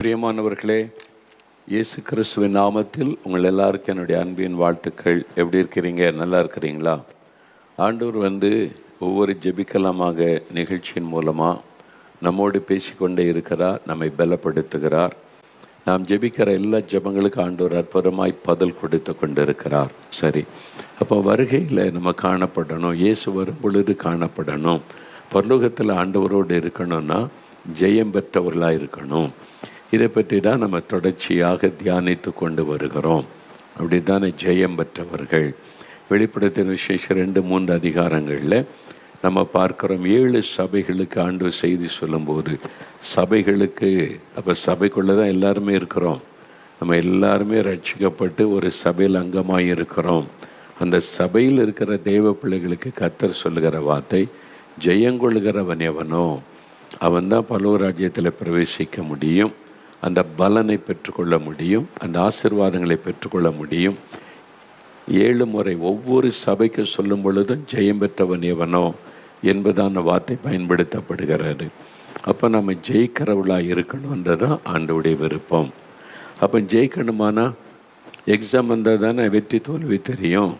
பிரியமானவர்களே, இயேசு கிறிஸ்துவின் நாமத்தில் உங்கள் எல்லாருக்கும் என்னுடைய அன்பின் வாழ்த்துக்கள். எப்படி இருக்கிறீங்க? நல்லா இருக்கிறீங்களா? ஆண்டவர் ஒவ்வொரு ஜெபிக்கலாமாக நிகழ்ச்சியின் மூலமாக நம்மோடு பேசிக்கொண்டே இருக்கிறார், நம்மை பலப்படுத்துகிறார். நாம் ஜெபிக்கிற எல்லா ஜெபங்களுக்கு ஆண்டவர் அற்புதமாய் பதில் கொடுத்து கொண்டு இருக்கிறார். சரி, அப்போ வருகையில் நம்ம காணப்படணும், இயேசு வரும் பொழுது காணப்படணும், பரலோகத்தில் ஆண்டவரோடு இருக்கணும்னா ஜெயம் பெற்றவர்களாக இருக்கணும். இதை பற்றி தான் நம்ம தொடர்ச்சியாக தியானித்து கொண்டு வருகிறோம். அப்படி தானே ஜெயம் பெற்றவர்கள். வெளிப்படுத்தின விசேஷம் 2-3 அதிகாரங்களில் நம்ம பார்க்குறோம். 7 சபைகளுக்கு ஆண்டவர் செய்தி சொல்லும்போது சபைகளுக்கு, அப்போ சபைக்குள்ளே தான் எல்லாருமே இருக்கிறோம். நம்ம எல்லாருமே ரட்சிக்கப்பட்டு ஒரு சபையில் அங்கமாக இருக்கிறோம். அந்த சபையில் இருக்கிற தெய்வ பிள்ளைகளுக்கு கர்த்தர் சொல்லுகிற வார்த்தை, ஜெயங்கொள்கிறவன் எவனோ அவன் தான் பரலோக ராஜ்யத்தில் பிரவேசிக்க முடியும், அந்த பலனை பெற்றுக்கொள்ள முடியும், அந்த ஆசீர்வாதங்களை பெற்றுக்கொள்ள முடியும். 7 முறை ஒவ்வொரு சபைக்கு சொல்லும் பொழுதும் ஜெயம் பெற்றவன் எவனோ என்பதான வார்த்தை பயன்படுத்தப்படுகிறது. அப்போ நம்ம ஜெயிக்கிறவளாக இருக்கணுன்றதான் ஆண்டவருடைய விருப்பம். அப்போ ஜெயிக்கணுமானா எக்ஸாம் வந்தால் தானே வெற்றி தோல்வி தெரியும்.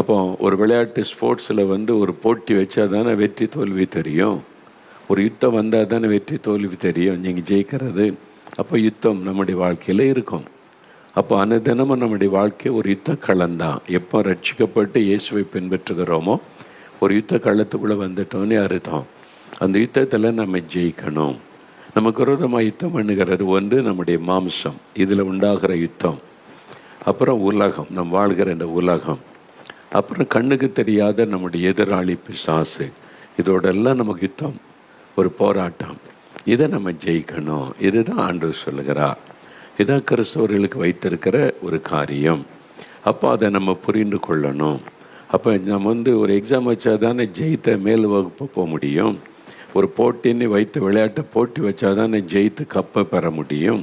அப்போ ஒரு விளையாட்டு ஸ்போர்ட்ஸில் ஒரு போட்டி வச்சா தானே வெற்றி தோல்வி தெரியும். ஒரு யுத்தம் வந்தால் தானே வெற்றி தோல்வி தெரியும், நீங்கள் ஜெயிக்கிறது. அப்போ யுத்தம் நம்முடைய வாழ்க்கையில் இருக்கும். அப்போ அனுதினமும் நம்முடைய வாழ்க்கை ஒரு யுத்த களம்தான். எப்போ ரட்சிக்கப்பட்டு இயேசுவை பின்பற்றுகிறோமோ ஒரு யுத்த களத்துக்குள்ளே வந்துட்டோன்னே அர்த்தம். அந்த யுத்தத்தில் நம்ம ஜெயிக்கணும். நமக்கு விரோதமாக யுத்தம் பண்ணுகிறது ஒன்று நம்முடைய மாம்சம், இதில் உண்டாகிற யுத்தம். அப்புறம் உலகம், நம் வாழ்கிற இந்த உலகம். அப்புறம் கண்ணுக்கு தெரியாத நம்முடைய எதிராளி பிசாசு. இதோடெல்லாம் நமக்கு யுத்தம், ஒரு போராட்டம். இதை நம்ம ஜெயிக்கணும். இதுதான் ஆண்டவர் சொல்லுகிறார். இதான் கிறிஸ்தவர்களுக்கு வைத்திருக்கிற ஒரு காரியம். அப்போ அதை நம்ம புரிந்து கொள்ளணும். அப்போ நம்ம ஒரு எக்ஸாம் வச்சா தானே ஜெயித்த மேல் வகுப்பு போக முடியும். ஒரு போட்டின்னு வைத்து விளையாட்டை போட்டி வச்சா தானே ஜெயித்து கப்பை பெற முடியும்.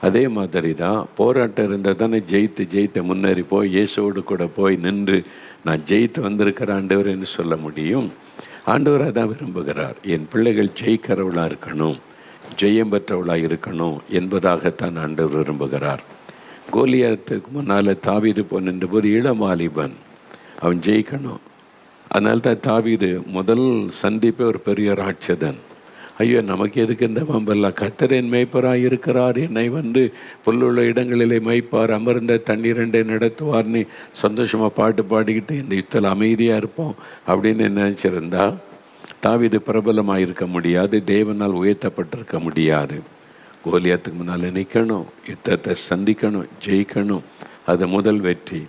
அதே மாதிரி தான் போராட்டம் இருந்தால் தானே ஜெயித்து முன்னேறி போய் இயேசுவோடு கூட போய் நின்று நான் ஜெயித்து வந்திருக்கிற ஆண்டவர்னு சொல்ல முடியும். ஆண்டவர் அதான் விரும்புகிறார். என் பிள்ளைகள் ஜெயிக்கிறவளாக இருக்கணும், ஜெயம் பெற்றவளாக இருக்கணும் என்பதாகத்தான் ஆண்டவர் விரும்புகிறார். கோலியாத்துக்கு முன்னால் தாவீது போன்ற ஒரு இளமாலிபன், அவன் ஜெயிக்கணும். அதனால தான் தாவீது முதல் சந்திப்பே ஒரு பெரிய ராட்சதன். ஐயோ, நமக்கு எதுக்கு இந்த வம்பெல்லாம்? கர்த்தர் என் மேய்ப்பராக இருக்கிறார், என்னை புல்லுள்ள இடங்களிலே மேய்ப்பார், அமர்ந்த தண்ணீரண்டை நடத்துவார்னு சந்தோஷமாக பாட்டு பாடிக்கிட்டு இந்த யுத்தத்தில் அமைதியாக இருப்போம் அப்படின்னு நினச்சிருந்தா தாவீது பிரபலமாக இருக்க முடியாது, தேவனால் உயர்த்தப்பட்டிருக்க முடியாது. கோலியாத்துக்கு முன்னால் நிற்கணும், யுத்தத்தை சந்திக்கணும், ஜெயிக்கணும். அது முதல் வெற்றி.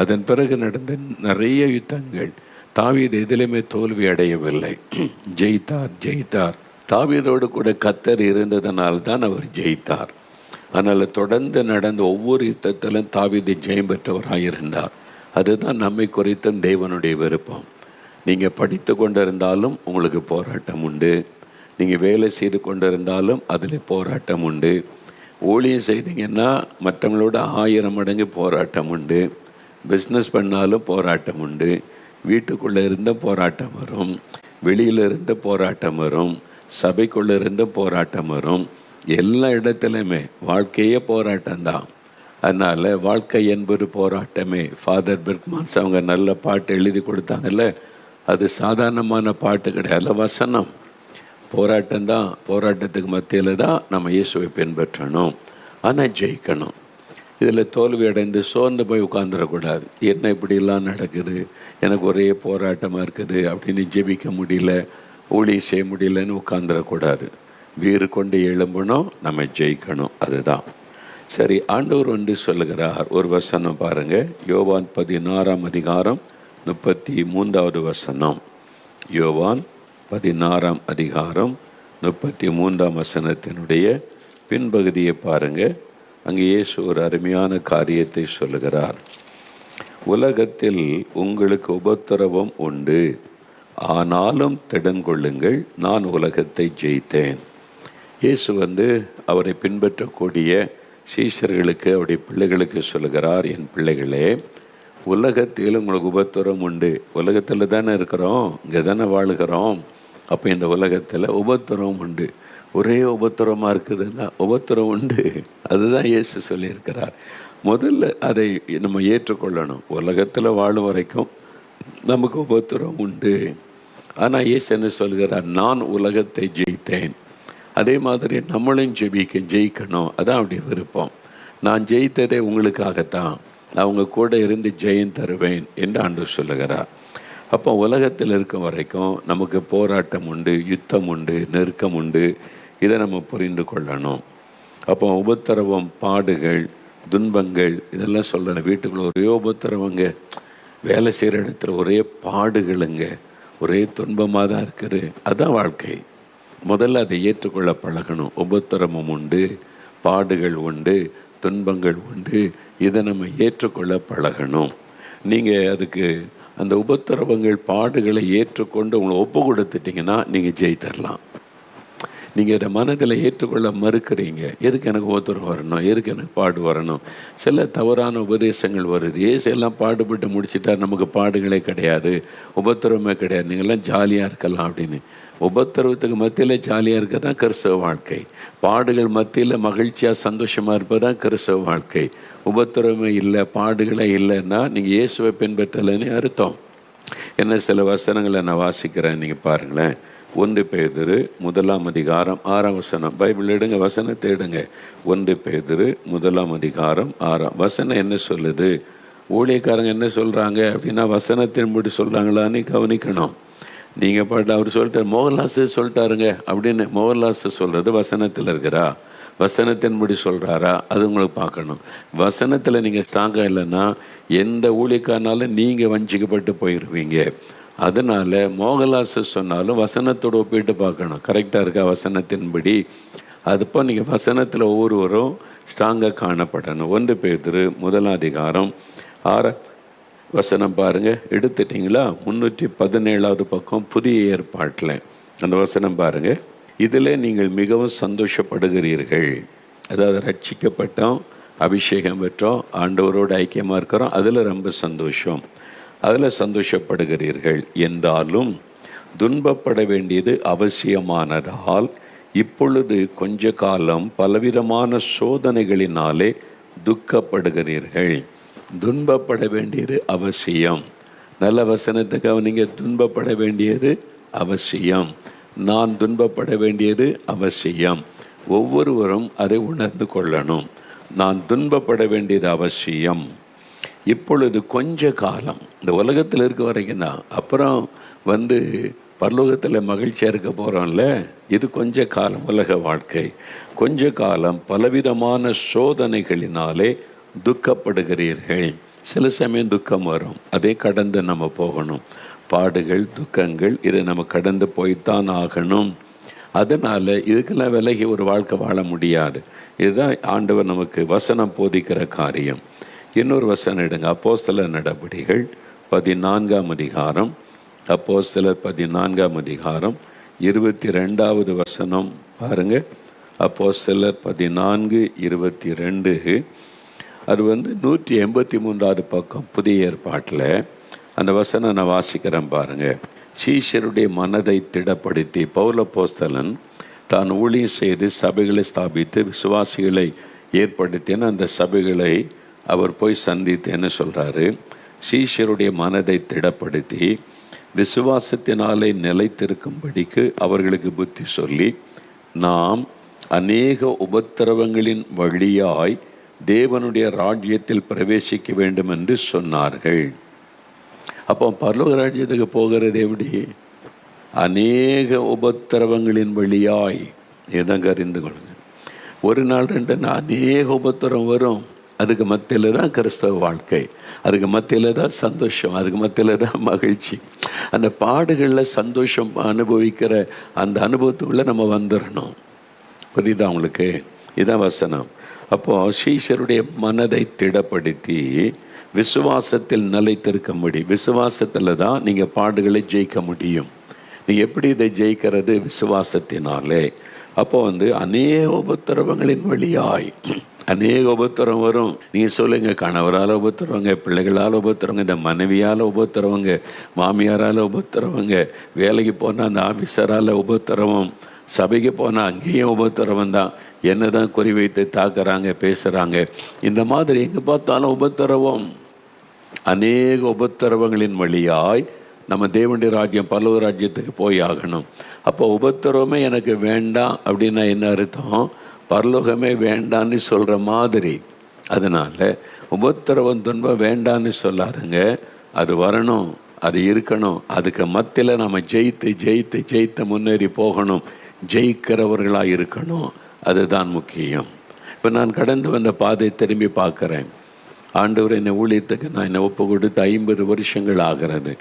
அதன் பிறகு நடந்த நிறைய யுத்தங்கள் தாவீது எதிலுமே தோல்வி அடையவில்லை, ஜெயித்தார். தாவீதோடு கூட கர்த்தர் இருந்ததனால்தான் அவர் ஜெயித்தார். அதனால் தொடர்ந்து நடந்த ஒவ்வொரு யுத்தத்திலும் தாவீது ஜெயம் பெற்றவராக இருந்தார். அதுதான் நம்மை குறித்த தேவனுடைய விருப்பம். நீங்கள் படித்து கொண்டிருந்தாலும் உங்களுக்கு போராட்டம் உண்டு, நீங்கள் வேலை செய்து கொண்டிருந்தாலும் அதில் போராட்டம் உண்டு, ஊழியம் செய்தீங்கன்னா மற்றவங்களோட 1000 மடங்கு போராட்டம் உண்டு, பிஸ்னஸ் பண்ணாலும் போராட்டம் உண்டு, வீட்டுக்குள்ளே இருந்த போராட்டம் வரும், வெளியில் இருந்த போராட்டம் வரும், சபைக்குள்ளே இருந்த போராட்டம் வரும். எல்லா இடத்துலையுமே வாழ்க்கையே போராட்டம்தான். அதனால் வாழ்க்கை என்பது போராட்டமே. ஃபாதர் பெர்க்மான்ஸ் அவங்க நல்ல பாட்டு எழுதி கொடுத்தாங்கல்ல, அது சாதாரணமான பாட்டு கிடையாது, வசனம். போராட்டம்தான். போராட்டத்துக்கு மத்தியில் தான் நம்ம இயேசுவை பின்பற்றணும், ஆனால் ஜெயிக்கணும். இதில் தோல்வி அடைந்து சோர்ந்து போய் உட்காந்துடக்கூடாது. என்ன இப்படிலாம் நடக்குது, எனக்கு ஒரே போராட்டமாக இருக்குது அப்படின்னு ஜெபிக்க முடியல, ஊழியம் செய்ய முடியலன்னு உட்காந்துடக்கூடாது. வீறு கொண்டு எழும்பணும், நம்ம ஜெயிக்கணும். அதுதான் சரி. ஆண்டவர் சொல்லுகிறார். ஒரு வசனம் பாருங்கள், யோவான் 16ஆம் அதிகாரம் 33வது வசனம். யோவான் 16ஆம் அதிகாரம் 33ஆம் வசனத்தினுடைய பின்பகுதியை பாருங்கள். அங்கே இயேசு ஒரு அருமையான காரியத்தை சொல்லுகிறார். உலகத்தில் உங்களுக்கு உபத்திரவம் உண்டு, ஆனாலும் திடன் கொள்ளுங்கள், நான் உலகத்தை ஜெயித்தேன். இயேசு அவரை பின்பற்றக்கூடிய சீஷர்களுக்கு, அவருடைய பிள்ளைகளுக்கு சொல்லுகிறார், என் பிள்ளைகளே, உலகத்தில் உங்களுக்கு உபத்திரம் உண்டு. உலகத்தில் தானே இருக்கிறோம், இங்கே தானே வாழுகிறோம். அப்போ இந்த உலகத்தில் உபத்திரம் உண்டு. ஒரே உபத்திரவமாக இருக்குதுன்னா உபத்திரம் உண்டு. அதுதான் இயேசு சொல்லியிருக்கிறார். முதல்ல அதை நம்ம ஏற்றுக்கொள்ளணும். உலகத்தில் வாழும் வரைக்கும் நமக்கு உபத்திரம் உண்டு. ஆனால் இயேசு என்ன சொல்கிறார்? நான் உலகத்தை ஜெயித்தேன். அதே மாதிரி நம்மளும் ஜெயிக்கணும். அதான் அப்படி விருப்பம். நான் ஜெயித்ததே உங்களுக்காகத்தான், அவங்க கூட இருந்து ஜெயம் தருவேன் என்று ஆண்டவர் சொல்லுகிறார். அப்போ உலகத்தில் இருக்கும் வரைக்கும் நமக்கு போராட்டம் உண்டு, யுத்தம் உண்டு, நெருக்கம் உண்டு. இதை நம்ம புரிந்து கொள்ளணும். அப்போ உபத்திரவம், பாடுகள், துன்பங்கள் இதெல்லாம் சொல்லணும். வீட்டுக்குள்ள ஒரே உபத்திரவங்க, வேலை செய்கிற இடத்துல ஒரே பாடுகளுங்க, ஒரே துன்பமாக தான் இருக்குது. அதுதான் வாழ்க்கை. முதல்ல அதை ஏற்றுக்கொள்ள பழகணும். உபத்திரமும் உண்டு, பாடுகள் உண்டு, துன்பங்கள் உண்டு. இதை நம்ம ஏற்றுக்கொள்ள பழகணும். நீங்கள் அதுக்கு அந்த உபத்திரவங்கள், பாடுகளை ஏற்றுக்கொண்டு உங்களை ஒப்பு கொடுத்துட்டிங்கன்னா நீங்கள் ஜெயித்தரலாம். நீங்கள் இதை மனதில் ஏற்றுக்கொள்ள மறுக்கிறீங்க. எதுக்கு எனக்கு உபத்திரம் வரணும், எதுக்கு எனக்கு பாடு வரணும்? சில தவறான உபதேசங்கள் வருது. எல்லாம் பாடுபட்டு முடிச்சுட்டா நமக்கு பாடுகளே கிடையாது, உபத்திரமே கிடையாது, நீங்கள்லாம் ஜாலியாக இருக்கலாம் அப்படின்னு. உபத்திரவத்துக்கு மத்தியில் ஜாலியாக இருக்க தான் கிறிஸ்தவ வாழ்க்கை. பாடுகள் மத்தியில் மகிழ்ச்சியாக சந்தோஷமாக இருப்பது தான் கிறிஸ்தவ வாழ்க்கை. உபத்திரமே இல்லை, பாடுகளே இல்லைன்னா நீங்கள் இயேசுவை பின்பற்றலைன்னு அர்த்தம். என்ன சில வசனங்களை நான் வாசிக்கிறேன், நீங்கள் பாருங்களேன். 1 பேதுரு 1ஆம் அதிகாரம் 6ஆம் வசனம். பைபிள் எடுங்க, வசனத்தை எடுங்க. 1 பேதுரு 1ஆம் அதிகாரம் 6ஆம் வசனம் என்ன சொல்லுது? ஊழியக்காரங்க என்ன சொல்கிறாங்க அப்படின்னா வசனத்தின்படி சொல்கிறாங்களான்னு கவனிக்கணும். நீங்கள் பாட்டு அவர் சொல்லிட்டார், மோகன்லாஸ் சொல்லிட்டாருங்க அப்படின்னு மோகன்லாஸ் சொல்கிறது வசனத்தில் இருக்கிறா, வசனத்தின்படி சொல்கிறாரா? அது உங்களுக்கு பார்க்கணும். வசனத்தில் நீங்கள் ஸ்ட்ராங்காக இல்லைன்னா எந்த ஊழியக்காரனாலும் நீங்கள் வஞ்சிக்கப்பட்டு போயிடுவீங்க. அதனால் மோகன்லாஸ் சொன்னாலும் வசனத்தோடு ஒப்பிட்டு பார்க்கணும், கரெக்டாக இருக்கா வசனத்தின்படி. அதுப்போ நீங்கள் வசனத்தில் ஒவ்வொருவரும் ஸ்ட்ராங்காக காணப்படணும். 1 பேதுரு 1ஆம் அதிகாரம் 6ஆம் வசனம் பாருங்கள். எடுத்துட்டிங்களா? 317வது பக்கம், புதிய ஏற்பாட்டில் அந்த வசனம் பாருங்கள். இதில் நீங்கள் மிகவும் சந்தோஷப்படுகிறீர்கள். அதாவது ரட்சிக்கப்பட்டோம், அபிஷேகம் பெற்றோம், ஆண்டவரோடு ஐக்கியமாக இருக்கிறோம், அதில் ரொம்ப சந்தோஷம், அதில் சந்தோஷப்படுகிறீர்கள். என்றாலும் துன்பப்பட வேண்டியது அவசியமானதால் இப்பொழுது கொஞ்ச காலம் பலவிதமான சோதனைகளினாலே துக்கப்படுகிறீர்கள். துன்பப்பட வேண்டியது அவசியம். நல்ல வசனத்தை கவனிங்க. துன்பப்பட வேண்டியது அவசியம். நான் துன்பப்பட வேண்டியது அவசியம். ஒவ்வொருவரும் அதை உணர்ந்து கொள்ளணும். நான் துன்பப்பட வேண்டியது அவசியம். இப்பொழுது கொஞ்ச காலம், இந்த உலகத்தில் இருக்க வரைக்கும் தான், அப்புறம் பரலோகத்தில் மகிழ்ச்சியாக இருக்க போகிறோம்ல, இது கொஞ்ச காலம், உலக வாழ்க்கை. கொஞ்ச காலம் பலவிதமான சோதனைகளினாலே துக்கப்படுகிறீர்கள். சில சமயம் துக்கம் வரும், அதை கடந்து நம்ம போகணும். பாடுகள், துக்கங்கள், இதை நம்ம கடந்து போய்த்தான் ஆகணும். அதனால் இதுக்கெல்லாம் விலகி ஒரு வாழ்க்கை வாழ முடியாது. இதுதான் ஆண்டவர் நமக்கு வசனம் போதிக்கிற காரியம். இன்னொரு வசனம் எடுங்க. அப்போஸ்தலர் நடபடிகள் 14ஆம் அதிகாரம், அப்போஸ்தலர் 14ஆம் அதிகாரம் 22வது வசனம் பாருங்கள். அப்போஸ்தலர் 14:22. அது 183வது பக்கம் புதிய ஏற்பாட்டில். அந்த வசனம் நான் வாசிக்கிறேன் பாருங்கள். சீஷருடைய மனதை திடப்படுத்தி பவுல் அப்போஸ்தலன் தான் ஊழியம் செய்து சபைகளை ஸ்தாபித்து விசுவாசிகளை ஏற்படுத்தின அந்த சபைகளை அவர் போய் சந்தித்தேன்னு சொல்கிறாரு. சீஷருடைய மனதை திடப்படுத்தி விசுவாசத்தினாலே நிலைத்திருக்கும்படிக்கு அவர்களுக்கு புத்தி சொல்லி, நாம் அநேக உபத்திரவங்களின் வழியாய் தேவனுடைய ராஜ்யத்தில் பிரவேசிக்க வேண்டும் என்று சொன்னார்கள். அப்போ பரலோக ராஜ்யத்துக்கு போகிறது எப்படி? அநேக உபத்திரவங்களின் வழியாய். இதான் அறிந்து கொள்ளுங்க. ஒரு நாள் 2 நாள் அநேக உபத்திரம் வரும். அதுக்கு மத்தியில் தான் கிறிஸ்தவ வாழ்க்கை, அதுக்கு மத்தியில் தான் சந்தோஷம், அதுக்கு மத்தியில் தான் மகிழ்ச்சி. அந்த பாடுகளில் சந்தோஷம் அனுபவிக்கிற அந்த அனுபவத்துக்குள்ளே நம்ம வந்துடணும். புரியுதா உங்களுக்கு? இதான் வசனம். அப்போது சீஷருடைய மனதை திடப்படுத்தி விசுவாசத்தில் நிலைத்திருக்கும்படி. விசுவாசத்தில் தான் நீங்கள் பாடுகளை ஜெயிக்க முடியும். நீங்கள் எப்படி இதை ஜெயிக்கிறது? விசுவாசத்தினாலே. அப்போ அநேக உபத்திரவங்களின் வழியாய் அநேக உபத்திரம் வரும். நீங்கள் சொல்லுங்கள், கணவரால் உபத்திரவங்க, பிள்ளைகளால் உபத்திரவங்க, இந்த மனைவியால் உபத்திரவங்க, மாமியாரால் உபத்திரவங்க, வேலைக்கு போனால் அந்த ஆஃபீஸரால் உபத்திரவம், சபைக்கு போனால் அங்கேயும் உபத்திரவம் தான். என்ன தான் குறி வைத்து தாக்குறாங்க, பேசுகிறாங்க. இந்த மாதிரி எங்கே பார்த்தாலும் உபத்திரவம். அநேக உபத்திரவங்களின் வழியாய் நம்ம தேவனுடைய ராஜ்யம், பல்லவ ராஜ்யத்துக்கு போய் ஆகணும். அப்போ உபத்திரவமே எனக்கு வேண்டாம் அப்படின்னா என்ன அர்த்தம்? பரலோகமே வேண்டான்னு சொல்கிற மாதிரி. அதனால் உபத்திரவம் துன்பம் வேண்டான்னு சொல்லாருங்க. அது வரணும், அது இருக்கணும். அதுக்கு மத்தியில் நம்ம ஜெயித்து ஜெயித்து ஜெயித்து முன்னேறி போகணும். ஜெயிக்கிறவர்களாக இருக்கணும். அதுதான் முக்கியம். இப்போ நான் கடந்து வந்த பாதை திரும்பி பார்க்குறேன். ஆண்டவர் என்னை ஊழியத்துக்கு நான் என்னை ஒப்பு கொடுத்து 50 வருஷங்கள் ஆகிறது.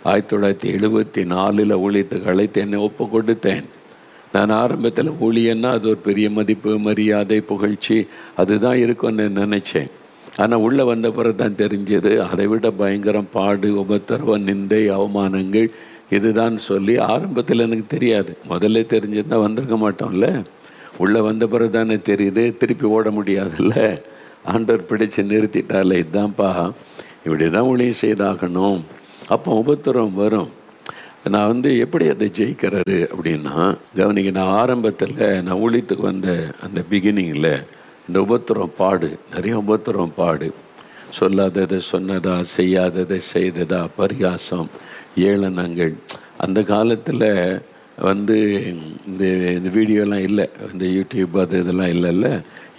1974 ஊழியத்துக்கு அழைத்து என்னை ஒப்பு கொடுத்தேன். நான் ஆரம்பத்தில் ஊழியன்னா அது ஒரு பெரிய மதிப்பு, மரியாதை, புகழ்ச்சி அதுதான் இருக்கும்னு நினச்சேன். ஆனால் உள்ளே வந்த பிறகு தான் தெரிஞ்சது அதை விட பயங்கரம் பாடு, உபத்திரவம், நிந்தை, அவமானங்கள் இதுதான் சொல்லி. ஆரம்பத்தில் எனக்கு தெரியாது. முதல்ல தெரிஞ்சிருந்தால் வந்திருக்க மாட்டோம்ல. உள்ளே வந்த பிறகு தானே தெரியுது. திருப்பி ஓட முடியாதுல்ல. ஆண்டவர் பிடிச்சு நிறுத்திட்டால, இதுதான்ப்பா, இப்படி தான் ஊழியம் செய்தாகணும். அப்போ உபத்திரம் வரும். நான் எப்படி அதை ஜெயிக்கிறாரு அப்படின்னா, கவனிக்க, நான் ஆரம்பத்தில் நான் ஊழியத்துக்கு வந்த அந்த பிகினிங்கில் இந்த உபத்திரம் பாடு, நிறைய உபத்திரம் பாடு. சொல்லாததை சொன்னதா, செய்யாததை செய்ததா, பரிகாசம், ஏளனங்கள். அந்த காலத்தில் இந்த வீடியோலாம் இல்லை, இந்த யூடியூப் அது இதெல்லாம் இல்லைல்ல.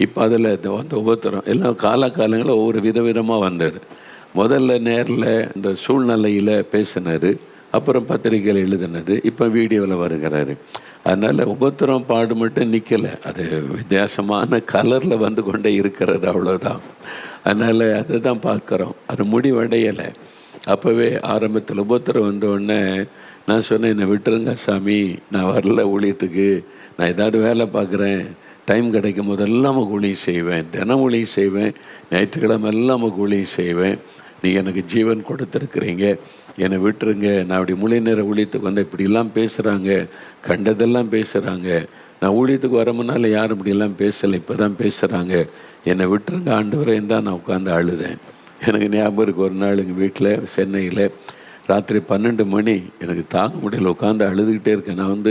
இப்போ அதில் அந்த உபத்திரம் எல்லாம் காலங்களில் ஒவ்வொரு விதவிதமாக வந்தது. முதல்ல நேரில் இந்த சூழ்நிலையில் பேசினார், அப்புறம் பத்திரிகையில் எழுதினது, இப்போ வீடியோவில் வருகிறாரு. அதனால் உபத்திரம் பாடு மட்டும் நிற்கலை, அது வித்தியாசமான கலரில் வந்து கொண்டே இருக்கிறது, அவ்வளோதான். அதனால் அதை தான் பார்க்குறோம். அது முடிவடையலை. அப்போவே ஆரம்பத்தில் உபத்திரம் வந்தோடனே நான் சொன்னேன், என்னை விட்டுருங்க சாமி, நான் வரல ஊழியத்துக்கு, நான் ஏதாவது வேலை பார்க்குறேன், டைம் கிடைக்கும் போதெல்லாம் ஊழியம் செய்வேன், தினம் ஊழியம் செய்வேன், ஞாயிற்றுக்கிழமை எல்லாம் ஊழியம் செய்வேன். நீங்கள் எனக்கு ஜீவன் கொடுத்துருக்குறீங்க, என்னை விட்டுருங்க. நான் அப்படி முழு நேர ஊழியத்துக்கு வந்து இப்படிலாம் பேசுகிறாங்க, கண்டதெல்லாம் பேசுகிறாங்க. நான் ஊழியத்துக்கு வர முன்னால் யாரும் இப்படிலாம் பேசலை, இப்போ தான் பேசுகிறாங்க, என்னை விட்டுருங்க ஆண்டவரேன்னு தான் நான் உட்காந்து அழுதேன். எனக்கு ஞாபகம் இருக்குது, ஒரு நாள் எங்கள் வீட்டில் சென்னையில் ராத்திரி 12 மணி, எனக்கு தாங்க முடியல, உட்காந்து அழுதுகிட்டே இருக்கேன். நான்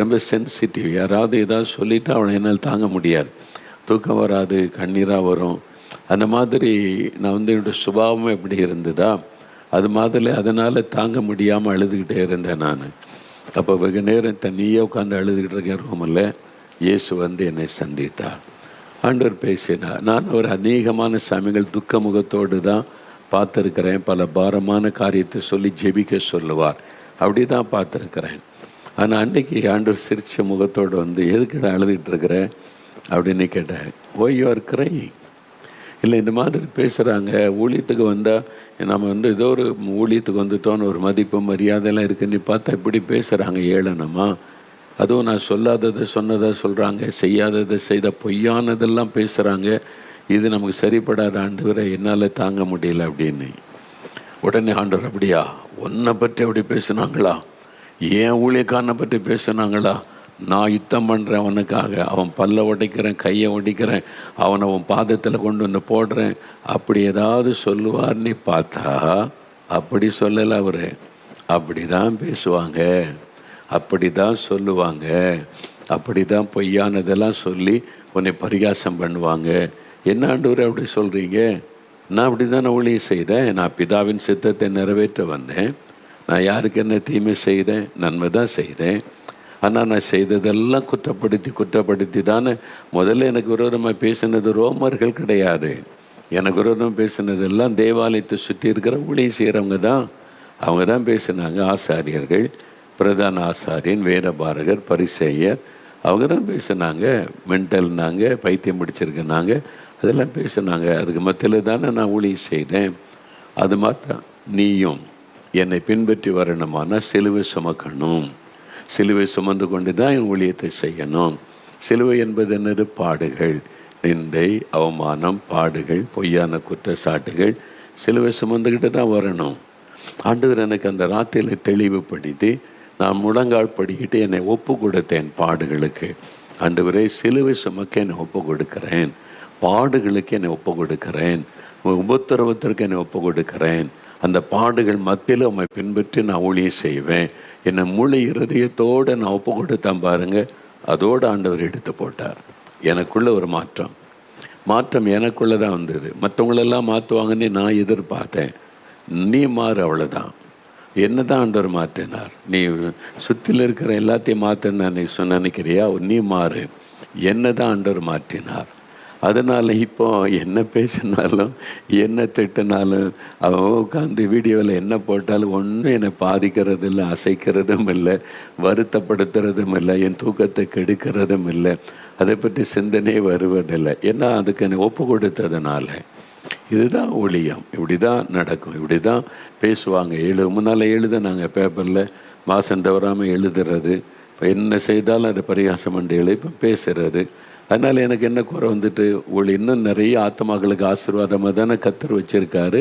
ரொம்ப சென்சிட்டிவ். யாராவது ஏதாவது சொல்லிவிட்டு அவனை என்னால் தாங்க முடியாது, தூக்கம் வராது, கண்ணீராக வரும். அந்த மாதிரி நான் என்னோடய சுபாவமே எப்படி இருந்ததா, அது மாதிரி அதனால் தாங்க முடியாமல் அழுதுகிட்டே இருந்தேன் நான். அப்போ வெகு நேரம் தனியே உட்காந்து அழுதுகிட்டு இருக்கேன் ரூமில். இயேசு என்னை சந்தித்தா, ஆண்டவர் பேசினார். நான் ஒரு அநேகமான சாமிகள் துக்க முகத்தோடு தான் பார்த்துருக்கிறேன். பல பாரமான காரியத்தை சொல்லி ஜெபிக்க சொல்லுவார், அப்படி தான் பார்த்துருக்கிறேன். ஆனால் அன்றைக்கி ஆண்டவர் சிரித்த முகத்தோடு எதுக்கிட்ட அழுதுகிட்டு இருக்கிறேன் அப்படின்னு கேட்டேன். ஓ யூ ஆர் கிரையிங். இல்லை, இந்த மாதிரி பேசுகிறாங்க. ஊழியத்துக்கு வந்தால் நம்ம ஏதோ ஒரு ஊழியத்துக்கு வந்துட்டோன்னு ஒரு மதிப்பு மரியாதைலாம் இருக்குன்னு பார்த்தா இப்படி பேசுகிறாங்க ஏளனமா. அதுவும் நான் சொல்லாததை சொன்னதாக சொல்கிறாங்க, செய்யாததை செய்த பொய்யானதெல்லாம் பேசுகிறாங்க. இது நமக்கு சரிப்படாத ஆண்டவரை, என்னால் தாங்க முடியல அப்படின்னு. உடனே ஆண்டவர், அப்படியா, உன்னை பற்றி அப்படி பேசுனாங்களா, ஏன் ஊழியக்காரனை பற்றி பேசுனாங்களா, நான் யுத்தம் பண்ணுறேன் அவனுக்காக, அவன் பல்ல உடைக்கிறேன், கையை உடைக்கிறேன், அவனை அவன் பாதத்தில் கொண்டு போடுறேன், அப்படி ஏதாவது சொல்லுவார்னு பார்த்தா அப்படி சொல்லலை அவர். அப்படி தான் பேசுவாங்க, அப்படி தான் சொல்லுவாங்க, அப்படி தான் பொய்யானதெல்லாம் சொல்லி உன்னை பரிகாசம் பண்ணுவாங்க. என்ன ஆண்டவரே அப்படி சொல்கிறீங்க? நான் அப்படி தான் நான் ஊழியம் செய்தேன். நான் பிதாவின் சித்தத்தை நிறைவேற்ற வந்தேன். நான் யாருக்கு என்ன தீமை செய்தேன்? நன்மை தான் செய்தேன். ஆனால் நான் செய்ததெல்லாம் குற்றப்படுத்தி தானே. முதல்ல எனக்கு விரோதமாக பேசினது ரோமர்கள் கிடையாது. எனக்கு விரோதமாக பேசினதெல்லாம் தேவாலயத்தை சுற்றி இருக்கிற ஊழியம் செய்கிறவங்க தான். அவங்க தான் பேசினாங்க. ஆசாரியர்கள், பிரதான ஆசாரியன், வேதபாரகர், பரிசேயர், அவங்க தான் பேசினாங்க. மென்டல்னாங்க, பைத்தியம் பிடிச்சிருக்குனாங்க, அதெல்லாம் பேசினாங்க. அதுக்கு மத்தியில் தானே நான் ஊழியம் செய்தேன். அது மாதிரி தான் நீயும் என்னை பின்பற்றி வரணுமானா சிலுவை சுமக்கணும். சிலுவை சுமந்து கொண்டு தான் என் ஊழியத்தை செய்யணும். சிலுவை என்பது என்னது? பாடுகள், நிந்தை, அவமானம், பாடுகள், பொய்யான குற்றச்சாட்டுகள். சிலுவை சுமந்துக்கிட்டு தான் வரணும். ஆண்டவர் எனக்கு அந்த ராத்திரியில் தெளிவுபடுத்தி நான் முழங்கால் படிக்கிட்டு என்னை ஒப்பு கொடுத்தேன் பாடுகளுக்கு. ஆண்டவரே, சிலுவை சுமக்க என்னை ஒப்பு கொடுக்கிறேன், பாடுகளுக்கு என்னை ஒப்பு கொடுக்கிறேன், உபத்திரவத்திற்கு என்னை ஒப்பு கொடுக்கிறேன். அந்த பாடுகள் மத்தியில் உம்மை பின்பற்றி நான் ஊழியம் செய்வேன், என்னை முழு இருதயத்தோடு நான் ஒப்பு கொடுத்தேன் பாருங்க. அதோடு ஆண்டவர் எடுத்து போட்டார். எனக்குள்ள ஒரு மாற்றம் எனக்குள்ளே தான் வந்தது. மற்றவங்களெல்லாம் மாற்றுவாங்கன்னு நான் எதிர்பார்த்தேன். நீ மாறு, அவ்வளோதான். என்ன தான் ஆண்டவர் மாற்றினார். நீ சுற்றில் இருக்கிற எல்லாத்தையும் மாற்றினா நீ நினைக்கிறியா? நீ மாறு. என்ன தான் ஆண்டவர் மாற்றினார். அதனால் இப்போ என்ன பேசினாலும் என்ன திட்டினாலும் அவன் உட்காந்து வீடியோவில் என்ன போட்டாலும் ஒன்றும் என்னை பாதிக்கிறதும் இல்லை, அசைக்கிறதும் இல்லை, வருத்தப்படுத்துறதும் இல்லை, என் தூக்கத்தை கெடுக்கிறதும் இல்லை, அதை பற்றி சிந்தனையே வருவதில்லை. ஏன்னா அதுக்கு என்னை ஒப்பு கொடுத்ததுனால. இதுதான் ஊழியம். இப்படி தான் நடக்கும், இப்படி தான் பேசுவாங்க. முன்னால் எழுதுனாங்க பேப்பரில், மாதம் தவறாமல் எழுதுறது. இப்போ என்ன செய்தாலும் அதை பரிகாசம் பண்ணி இப்போ பேசுகிறது. அதனால் எனக்கு என்ன குறை வந்துட்டு? இன்னும் நிறைய ஆத்மாக்களுக்கு ஆசீர்வாதமாக தானே கர்த்தர் வச்சுருக்காரு.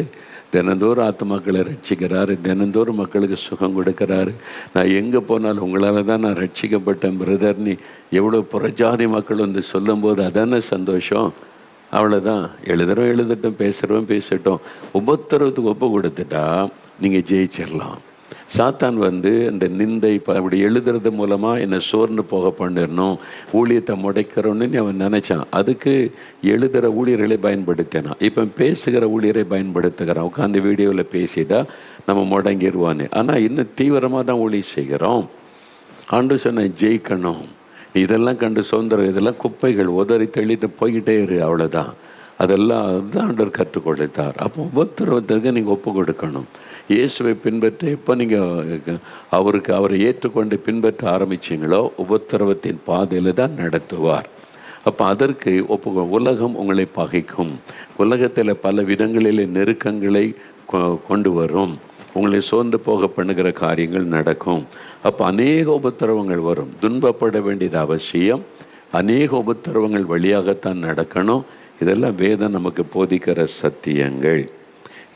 தினந்தோறும் ஆத்மாக்களை ரட்சிக்கிறாரு, தினந்தோறும் மக்களுக்கு சுகம் கொடுக்குறாரு. நான் எங்கே போனாலும் உங்களால் தான் நான் ரட்சிக்கப்பட்டேன் பிரதர்னி எவ்வளோ புறஜாதி மக்கள் வந்து சொல்லும்போது அதானே சந்தோஷம். அவ்வளோதான். எழுதட்டும், பேசட்டும். உபத்திரவத்துக்கு ஒப்பு கொடுத்துட்டா நீங்கள் ஜெயிச்சிடலாம். சாத்தான் வந்து அந்த நிந்தை அப்படி எழுதுறது மூலமாக என்னை சோர்ந்து போக பண்ணிடணும், ஊழியத்தை முடைக்கிறோன்னு அவன் நினச்சான். அதுக்கு எழுதுகிற ஊழியர்களை பயன்படுத்தினான். இப்போ பேசுகிற ஊழியரை பயன்படுத்துகிறான். உட்காந்து வீடியோவில் பேசிட்டா நம்ம முடங்கிடுவானே. ஆனால் இன்னும் தீவிரமாக தான் ஊழியம் செய்கிறோம். ஆண்டு சொன்ன ஜெயிக்கணும். இதெல்லாம் கண்டு சுதந்திரம், இதெல்லாம் குப்பைகள், உதறி தள்ளிட்டு போய்கிட்டே இரு, அவ்வளோதான். அதெல்லாம் அதுதான் ஆண்டவர் கற்றுக் கொடுத்தார். அப்போ உபத்திரவத்திற்கு நீங்கள் ஒப்பு கொடுக்கணும். இயேசுவை பின்பற்ற எப்போ நீங்கள் அவரை ஏற்றுக்கொண்டு பின்பற்ற ஆரம்பிச்சிங்களோ உபத்திரவத்தின் பாதையில் தான் நடத்துவார். அப்போ அதற்கு உலகம் உங்களை பகைக்கும். உலகத்தில் பல விதங்களில் நெருக்கங்களை கொண்டு வரும். உங்களை சோர்ந்து போக பண்ணுகிற காரியங்கள் நடக்கும். அப்போ அநேக உபத்திரவங்கள் வரும். துன்பப்பட வேண்டியது அவசியம். அநேக உபத்திரவங்கள் வழியாகத்தான் நடக்கணும். இதெல்லாம் வேதம் நமக்கு போதிக்கிற சத்தியங்கள்.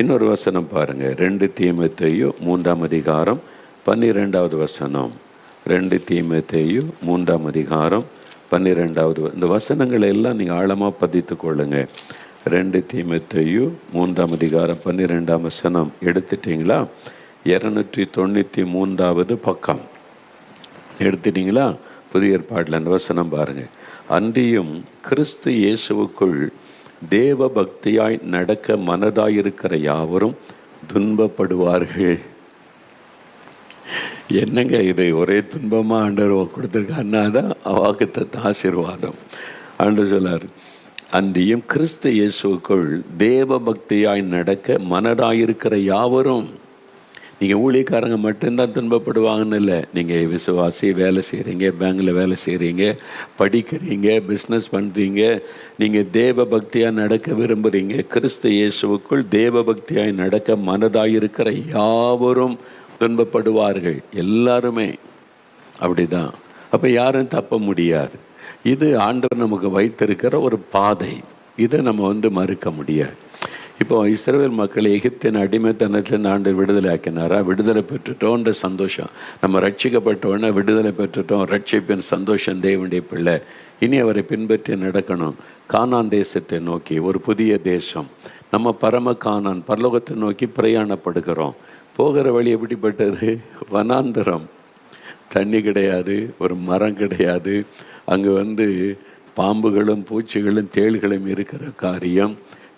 இன்னொரு வசனம் பாருங்கள், 2 தீமோத்தேயு 3ஆம் அதிகாரம் 12வது வசனம். 2 தீமோத்தேயு 3ஆம் அதிகாரம் 12வது. இந்த வசனங்களை எல்லாம் நீங்கள் ஆழமாக பதித்து கொள்ளுங்க. 2 தீமோத்தேயு 3ஆம் அதிகாரம் 12ஆம் வசனம் எடுத்துட்டிங்களா? 293வது பக்கம் எடுத்துட்டிங்களா? புதிய ஏற்பாட்டில் அந்த வசனம் பாருங்கள். அன்றியும் கிறிஸ்து இயேசுவுக்குள் தேவ பக்தியாய் நடக்க மனதாயிருக்கிற யாவரும் துன்பப்படுவார்கள். என்னங்க இது? ஒரே துன்பமாக ஆண்டவர் கொடுத்துருக்காருன்னா தான் வாக்குத்தத்த ஆசீர்வாதம். ஆண்டவர் சொல்லார், அன்றியும் கிறிஸ்து இயேசுவுக்குள் தேவ பக்தியாய் நடக்க மனதாயிருக்கிற யாவரும். நீங்கள் ஊழியக்காரங்க மட்டும்தான் துன்பப்படுவாங்கன்னு இல்லை. நீங்கள் விசுவாசி, வேலை செய்கிறீங்க, பேங்கில் வேலை செய்கிறீங்க, படிக்கிறீங்க, பிஸ்னஸ் பண்ணுறீங்க, நீங்கள் தேவ பக்தியாக நடக்க விரும்புகிறீங்க. கிறிஸ்து இயேசுவுக்குள் தேவ பக்தியாய் நடக்க மனதாயிருக்கிற யாவரும் துன்பப்படுவார்கள். எல்லாருமே அப்படி தான். அப்போ யாரும் தப்ப முடியாது. இது ஆண்டவர் நமக்கு வைத்திருக்கிற ஒரு பாதை. இதை நம்ம மறுக்க முடியாது. இப்போ இஸ்ரவேல் மக்கள் எகிப்தின் அடிமைத்தனத்தில் ஆண்டவர் விடுதலை ஆக்கினாரா? விடுதலை பெற்றுட்டோன்ற சந்தோஷம். நம்ம ரட்சிக்கப்பட்டோன்னா விடுதலை பெற்றுட்டோம், ரட்சிப்பின் சந்தோஷம் தேவனுடைய பிள்ளை. இனி அவரை பின்பற்றி நடக்கணும். கானான் தேசத்தை நோக்கி, ஒரு புதிய தேசம், நம்ம பரம கானான் பரலோகத்தை நோக்கி பிரயாணப்படுகிறோம். போகிற வழி எப்படிப்பட்டது? வனாந்தரம். தண்ணி கிடையாது, ஒரு மரம் கிடையாது. அங்கே பாம்புகளும் பூச்சிகளும் தேள்களும் இருக்கிற காரியம்.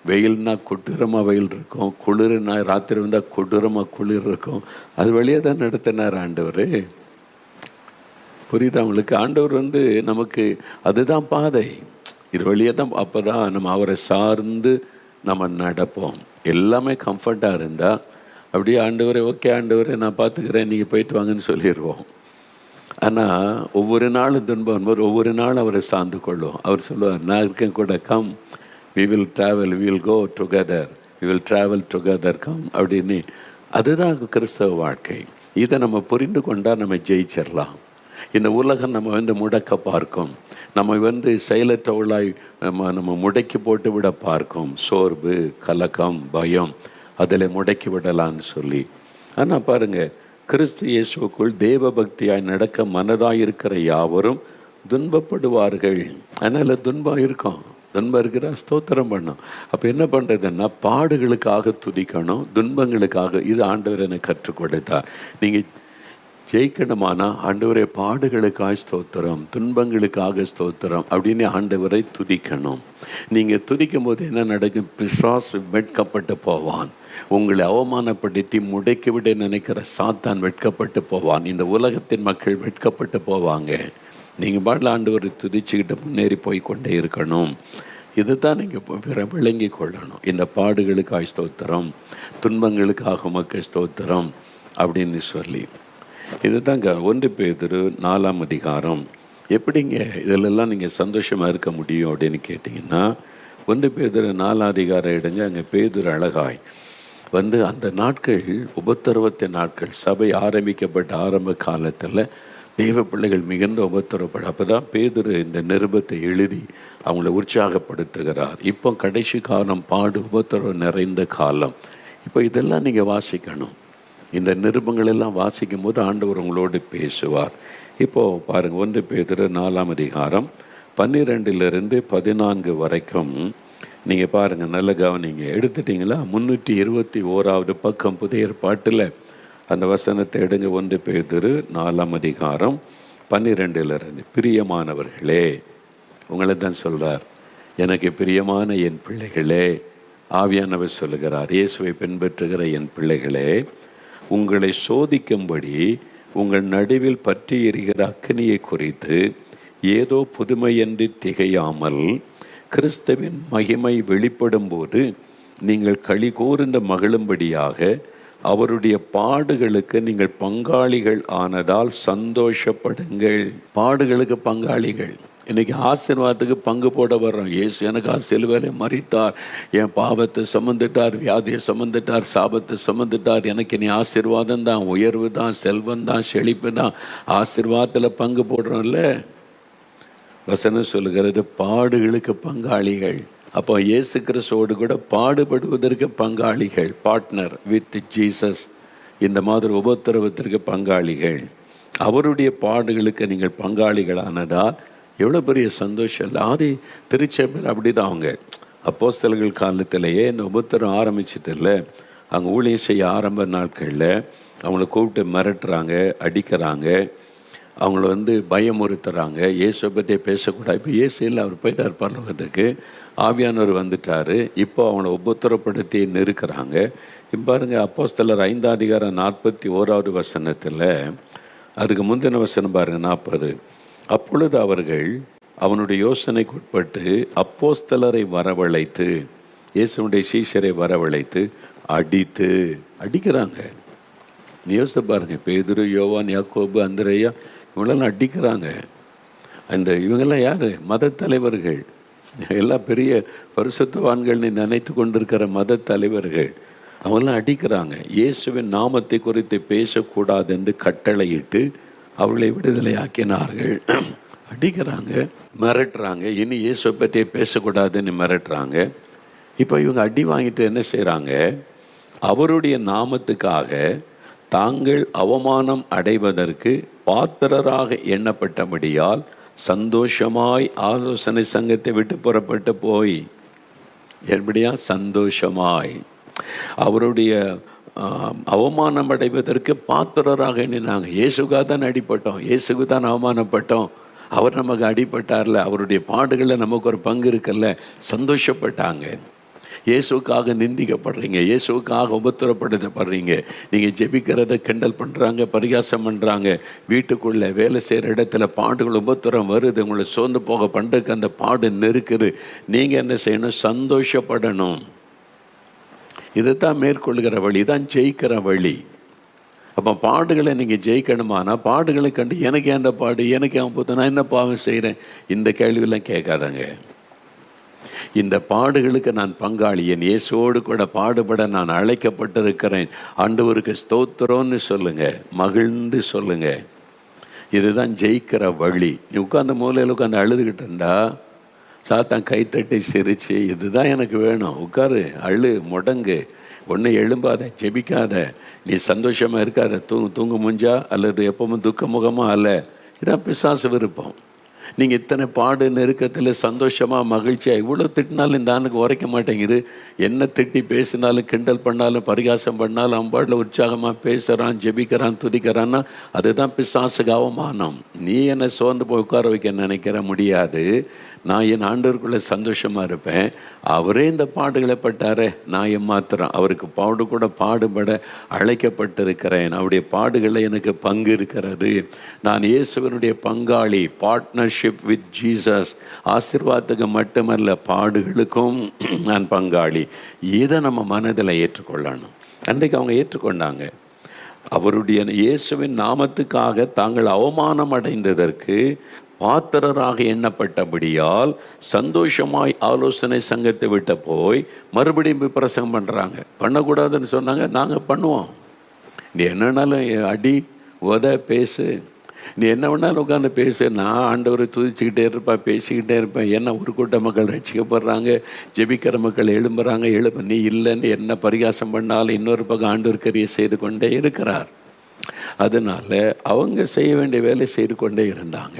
வெயில்னா கொடூரமாக வெயில் இருக்கும், குளிர்னா ராத்திரி வந்தால் கொடூரமாக குளிர் இருக்கும். அது வழியாக தான் நடத்தினார் ஆண்டவர். புரியுதா உங்களுக்கு? ஆண்டவர் நமக்கு அதுதான் பாதை. இது வழியாக தான். அப்போ தான் நம்ம அவரை சார்ந்து நம்ம நடப்போம். எல்லாமே கம்ஃபர்ட்டாக இருந்தால் அப்படியே ஆண்டவரே ஓகே ஆண்டவரே நான் பார்த்துக்கிறேன், நீங்கள் போயிட்டு வாங்கன்னு சொல்லிடுவோம். ஆனால் ஒவ்வொரு நாளும் துன்பம் வரும்போது ஒவ்வொரு நாளும் அவரை சார்ந்து கொள்வோம். அவர் சொல்லுவார், நான் இருக்கேன் கூட, come, we will travel, we will go together, we will travel together, come அப்படின்னு. அதுதான் கிறிஸ்தவ வாழ்க்கை. இதை நம்ம புரிந்து கொண்டால் நம்ம ஜெயிச்சிடலாம். இந்த உலகம் நம்ம முடக்க பார்க்கும், நம்ம செயலற்றவர்களாய் நம்ம முடக்கி போட்டு விட பார்க்கும். சோர்வு, கலக்கம், பயம், அதில் முடக்கி விடலான்னு சொல்லி. ஆனால் பாருங்கள், கிறிஸ்து இயேசுவுக்குள் தேவ பக்தியாய் நடக்க மனதாயிருக்கிற யாவரும் துன்பப்படுவார்கள். அதனால் துன்பம் இருக்கும். துன்பம் இருக்கிறா ஸ்தோத்திரம் பண்ணணும். அப்போ என்ன பண்ணுறதுன்னா, பாடுகளுக்காக துதிக்கணும், துன்பங்களுக்காக. இது ஆண்டவர் எனக்கு கற்றுக் கொடுத்தார். நீங்கள் ஜெயிக்கணுமானா ஆண்டவரே பாடுகளுக்காக ஸ்தோத்திரம், துன்பங்களுக்காக ஸ்தோத்திரம் அப்படின்னு ஆண்டவரை துதிக்கணும். நீங்கள் துதிக்கும் போது என்ன நடக்கும்? பிசாசு வெட்கப்பட்டு போவான். உங்களை அவமானப்படுத்தி முடைக்கிவிட நினைக்கிற சாத்தான் வெட்கப்பட்டு போவான். இந்த உலகத்தின் மக்கள் வெட்கப்பட்டு போவாங்க. நீங்கள் பாடல ஆண்டவரை துதிச்சுக்கிட்டு முன்னேறி போய் கொண்டே இருக்கணும். இதுதான் நீங்கள் விளங்கி கொள்ளணும். இந்த பாடுகளுக்காக ஸ்தோத்திரம், துன்பங்களுக்காக உமக்கு ஸ்தோத்திரம் அப்படின்னு சொல்லி. இதுதாங்க 1 பேதுரு 4ஆம் அதிகாரம். எப்படிங்க இதிலெல்லாம் நீங்கள் சந்தோஷமாக இருக்க முடியும் அப்படின்னு கேட்டிங்கன்னா, 1 பேதுரு 4ஆம் அதிகாரம் எடுங்க. அங்கே பேதுரு அழகாய் வந்து அந்த நாட்கள் உபத்திரவத்தின் நாட்கள், சபை ஆரம்பிக்கப்பட்ட ஆரம்ப காலத்தில் தெய்வ பிள்ளைகள் மிகுந்த உபத்திரப்பட. அப்போ தான் பேதுரு இந்த நிருபத்தை எழுதி அவங்கள உற்சாகப்படுத்துகிறார். இப்போ கடைசி காலம், பாடு உபத்திரவம் நிறைந்த காலம். இப்போ இதெல்லாம் நீங்கள் வாசிக்கணும். இந்த நிருபங்கள் எல்லாம் வாசிக்கும் போது ஆண்டவர் உங்களோடு பேசுவார். இப்போது பாருங்கள், 1 பேதுரு 4ஆம் அதிகாரம் 12லிருந்து 14 வரைக்கும் நீங்கள் பாருங்கள், நல்ல கவனிங்க. எடுத்துட்டிங்களா? 321வது பக்கம் புதிய ஏற்பாட்டில் அந்த வசனத்தை எடுங்க. 1 பேதுரு 4ஆம் அதிகாரம் 12லிருந்து. பிரியமானவர்களே, உங்களை தான் சொல்கிறார், எனக்கு பிரியமான என் பிள்ளைகளே, ஆவியானவர் சொல்லுகிறார், இயேசுவை பின்பற்றுகிற என் பிள்ளைகளே, உங்களை சோதிக்கும்படி உங்கள் நடுவில் பற்றி எரிகிற அக்கினியை குறித்து ஏதோ புதுமையன்றி திகையாமல் கிறிஸ்துவின் மகிமை வெளிப்படும் போது நீங்கள் களி கூர்ந்து மகிழும்படியாக அவருடைய பாடுகளுக்கு நீங்கள் பங்காளிகள் ஆனதால் சந்தோஷப்படுங்கள். பாடுகளுக்கு பங்காளிகள். இன்றைக்கி ஆசீர்வாதத்துக்கு பங்கு போட வர்றோம். இயேசு எனக்கு சிலுவையிலே மரித்தார், என் பாவத்தை சுமந்துட்டார், வியாதியை சுமந்துட்டார், சாபத்தை சுமந்துட்டார், எனக்கு நீ ஆசீர்வாதம் தான், உயர்வு தான், செல்வம் தான், செழிப்பு தான். ஆசீர்வாதத்தில் பங்கு போடுறோம்ல. வசனம் சொல்லுகிறது பாடுகளுக்கு பங்காளிகள். அப்போ இயேசு கிறிஸ்துவோடு கூட பாடுபடுவதற்கு பங்காளிகள், பார்ட்னர் வித் ஜீசஸ். இந்த மாதிரி உபத்திரவத்திற்கு பங்காளிகள். அவருடைய பாடுகளுக்கு நீங்கள் பங்காளிகளானதால் எவ்வளோ பெரிய சந்தோஷம் இல்லை? ஆதி திருச்சபையில் அப்படி தான். அவங்க அப்போஸ்தலர்கள் காலத்திலேயே இந்த உபத்திரம் ஆரம்பிச்சிட்டு இல்லை, அவங்க ஊழியம் செய்ய ஆரம்ப நாட்களில் அவங்கள கூப்பிட்டு மிரட்டுறாங்க, அடிக்கிறாங்க, அவங்கள பயமுறுத்துறாங்க, இயேசுவை பற்றியே பேசக்கூடாது. இப்போ இயேசு இல்லை, அவர் போயிட்டார் பரலோகத்துக்கு, ஆவியானவர் வந்துட்டார். இப்போ அவங்கள உபத்திரப்படுத்தி நெருக்கிறாங்க. இப்போ பாருங்கள், அப்போஸ்தலர் 5ஆம் அதிகாரம் 41வது வசனத்தில், அதுக்கு முந்தின வசனம் பாருங்கள் 40. அப்பொழுது அவர்கள் அவனுடைய யோசனைக்கு உட்பட்டு அப்போஸ்தலரை வரவழைத்து, இயேசுடைய சீஷரை வரவழைத்து அடிக்கிறாங்க. யோசித்து பாருங்க, பேதுரு, யோவான், யாக்கோபு, அந்திரேயா, இவங்களெல்லாம் அடிக்கிறாங்க. இவங்கெல்லாம் யார்? மத தலைவர்கள். எல்லாம் பெரிய பரிசுத்தவான்கள் நினைத்து கொண்டிருக்கிற மத தலைவர்கள். அவங்களாம் அடிக்கிறாங்க. இயேசுவின் நாமத்தை குறித்து பேசக்கூடாது என்று கட்டளையிட்டு அவர்களை விடுதலை ஆக்கினார்கள். அடிக்கிறாங்க, மிரட்டுறாங்க, இனி இயேசுவை பற்றியே பேசக்கூடாதுன்னு மிரட்டுறாங்க. இப்போ இவங்க அடி வாங்கிட்டு என்ன செய்கிறாங்க? அவருடைய நாமத்துக்காக தாங்கள் அவமானம் அடைவதற்கு பாத்திரராக எண்ணப்பட்டபடியால் சந்தோஷமாய் ஆலோசனை சங்கத்தை விட்டு புறப்பட்டு போய், எப்படியா சந்தோஷமாய் அவருடைய அவமானம் அடைவதற்கு பாத்திரராக எண்ணினாங்க. இயேசுக்காக தான் அடிப்பட்டோம், இயேசுக்கு தான் அவமானப்பட்டோம், அவர் நமக்கு அடிப்பட்டார்ல, அவருடைய பாடுகளில் நமக்கு ஒரு பங்கு இருக்குல்ல, சந்தோஷப்பட்டாங்க. இயேசுக்காக நிந்திக்கப்படுறீங்க, இயேசுக்காக உபத்திரப்படுத்தப்படுறீங்க, நீங்கள் ஜெபிக்கிறத கிண்டல் பண்ணுறாங்க, பரிகாசம் பண்ணுறாங்க, வீட்டுக்குள்ளே வேலை செய்கிற இடத்துல பாடுகள் உபத்திரம் வருது, உங்களை சோர்ந்து போக பண்ணுறதுக்கு அந்த பாடு நெருக்குது. நீங்கள் என்ன செய்யணும்? சந்தோஷப்படணும். இதுதான் மேற்கொள்கிற வழி, தான் ஜெயிக்கிற வழி. அப்போ பாடுகளை நீங்கள் ஜெயிக்கணுமானா பாடுகளை கண்டு எனக்கு ஏன் அந்த பாடு, எனக்கு ஏன் போது, நான் என்ன பாவம் செய்கிறேன், இந்த கேள்வியெல்லாம் கேட்காதாங்க. இந்த பாடுகளுக்கு நான் பங்காளி, என் இயேசுவோடு கூட பாடுபட நான் அழைக்கப்பட்டிருக்கிறேன், ஆண்டவருக்கு ஸ்தோத்திரம்னு சொல்லுங்கள், மகிழ்ந்து சொல்லுங்கள். இதுதான் ஜெயிக்கிற வழி. நீ உட்காந்து மூலையில் உட்காந்து அழுதுகிட்டு இருந்தா சாத்தான் கைத்தட்டி சிரிச்சு, இதுதான் எனக்கு வேணும், உட்காரு, அழு, முடங்கு, ஒன்று எழும்பாத, ஜெபிக்காத, நீ சந்தோஷமாக இருக்காத, தூங்கு முடிஞ்சா அல்லது எப்பவும் துக்க முகமாக அல்ல. இதான் பிசாசு விருப்பம். நீங்கள் இத்தனை பாடு நெருக்கத்தில் சந்தோஷமாக மகிழ்ச்சியாக இவ்வளோ திட்டினாலும் இந்த ஆணுக்கு உரைக்க மாட்டேங்குது. என்ன திட்டி பேசினாலும் கிண்டல் பண்ணாலும் பரிகாசம் பண்ணாலும் அம்பாட்டில் உற்சாகமாக பேசுகிறான், ஜெபிக்கிறான், துதிக்கிறான்னா அதுதான் பிசாசுக்கு அவமானம். நீ என்னை சோர்ந்து போய் உட்கார வைக்க நினைக்கிற முடியாது. நான் என் ஆண்டவருக்குள்ளே சந்தோஷமாக இருப்பேன். அவரே இந்த பாடுகளை பட்டாரே, நான் ஏமாத்துறேன். அவருக்கு பாடு கூட பாடுபட அழைக்கப்பட்டிருக்கிறேன். அவருடைய பாடுகளில் எனக்கு பங்கு இருக்கிறது. நான் இயேசுவனுடைய பங்காளி, பார்ட்னர்ஷிப் வித் ஜீசஸ். ஆசீர்வாதத்துக்கு மட்டுமல்ல, பாடுகளுக்கும் நான் பங்காளி. இதை நம்ம மனதில் ஏற்றுக்கொள்ளணும். அன்றைக்கு அவங்க ஏற்றுக்கொண்டாங்க. அவருடைய இயேசுவின் நாமத்துக்காக தாங்கள் அவமானம் அடைந்ததற்கு பாத்திரராக எண்ணப்பட்டபடியால் சந்தோஷமாய் ஆலோசனை சங்கத்தை விட்டு போய் மறுபடியும் போய் பிரசங்கம் பண்ணுறாங்க. பண்ணக்கூடாதுன்னு சொன்னாங்க, நாங்கள் பண்ணுவோம். நீ என்னன்னாலும் அடி உத பேசு, நீ என்ன வேணாலும் உட்காந்து பேசு, நான் ஆண்டவரை துதிச்சுக்கிட்டே இருப்பேன், பேசிக்கிட்டே இருப்பேன். ஏன்னா ஒரு கூட்ட மக்கள் ரட்சிக்கப்படுறாங்க, ஜெபிக்கிற மக்கள் எழும்புறாங்க. நீ இல்லைன்னு என்ன பரிகாசம் பண்ணாலும் இன்னொரு பக்கம் ஆண்டவர் கரியை செய்து கொண்டே இருக்கிறார். அதனால் அவங்க செய்ய வேண்டிய வேலை செய்து கொண்டே இருந்தாங்க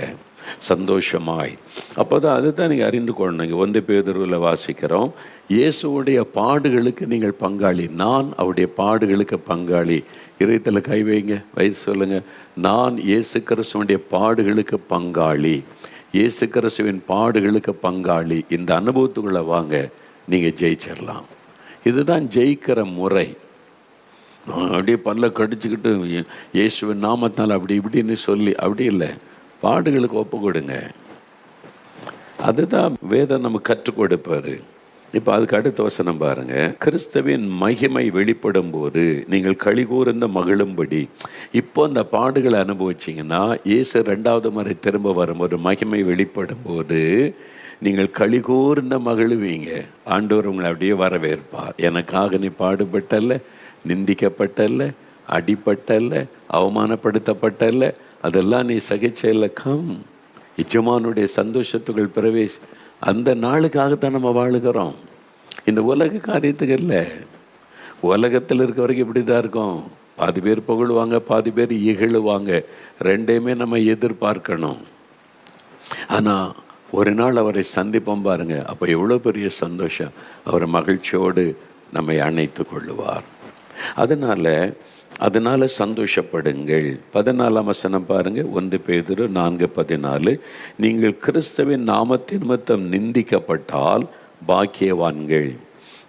சந்தோஷமாய். அப்போ தான் அதுதான் நீங்கள் அறிந்து கொள்ளணுங்க. 1 பேதுருவில் வாசிக்கிறோம், இயேசுவுடைய பாடுகளுக்கு நீங்கள் பங்காளி. நான் அவருடைய பாடுகளுக்கு பங்காளி. இதயத்தில் கை வைங்க, வயசு சொல்லுங்கள், நான் இயேசு கிறிஸ்துவனுடைய பாடுகளுக்கு பங்காளி. இயேசு கிறிஸ்துவின் பாடுகளுக்கு பங்காளி. இந்த அனுபவத்துக்குள்ளே வாங்க, நீங்கள் ஜெயிச்சிடலாம். இதுதான் ஜெயிக்கிற முறை. அப்படியே பல்ல கடிச்சுக்கிட்டு இயேசுவின் நாமத்தினால் அப்படி இப்படின்னு சொல்லி அப்படி இல்லை. பாடுகளுக்கு ஒப்பு கொடுங்க. அதுதான் வேதம் நம்ம கற்றுக் கொடுப்பாரு. இப்போ அதுக்கு அடுத்த வசனம் பாருங்க, கிறிஸ்துவின் மகிமை வெளிப்படும் போது நீங்கள் களிகூர்ந்த மகிழும்படி. இப்போ இந்த பாடுகளை அனுபவிச்சிங்கன்னா இயேசு 2வது முறை திரும்ப வரும்போது மகிமை வெளிப்படும் போது நீங்கள் களிகூர்ந்த மகிழுவீங்க. ஆண்டவர் உங்களை அப்படியே வரவேற்பார். எனக்காக நீ பாடுபட்டல்ல, நிந்திக்கப்பட்டல்ல, அடிப்பட்டல்ல, அவமானப்படுத்தப்பட்டல்ல, அதெல்லாம் நீ சகிச்சையில் கம். எஜமானுடைய சந்தோஷத்துக்குள் பிரவேசி. அந்த நாளுக்காகத்தான் நம்ம வாழுகிறோம். இந்த உலக காரியத்துக்கு இல்லை. உலகத்தில் இருக்க வரைக்கும் இப்படி தான் இருக்கும். பாதி பேர் புகழுவாங்க, பாதி பேர் இகழுவாங்க. ரெண்டையுமே நம்ம எதிர்பார்க்கணும். ஆனால் ஒரு நாள் அவரை சந்திப்போம் பாருங்க, அப்போ எவ்வளோ பெரிய சந்தோஷம். அவரை மகிழ்ச்சியோடு நம்மை அணைத்து கொள்ளுவார். அதனால் சந்தோஷப்படுங்கள். 14ஆம் வசனம் பாருங்க, 1 பேதுரு 4:14, நீங்கள் கிறிஸ்துவின் நாமத்தின் நிமித்தம் நிந்திக்கப்பட்டால் பாக்கியவான்கள்.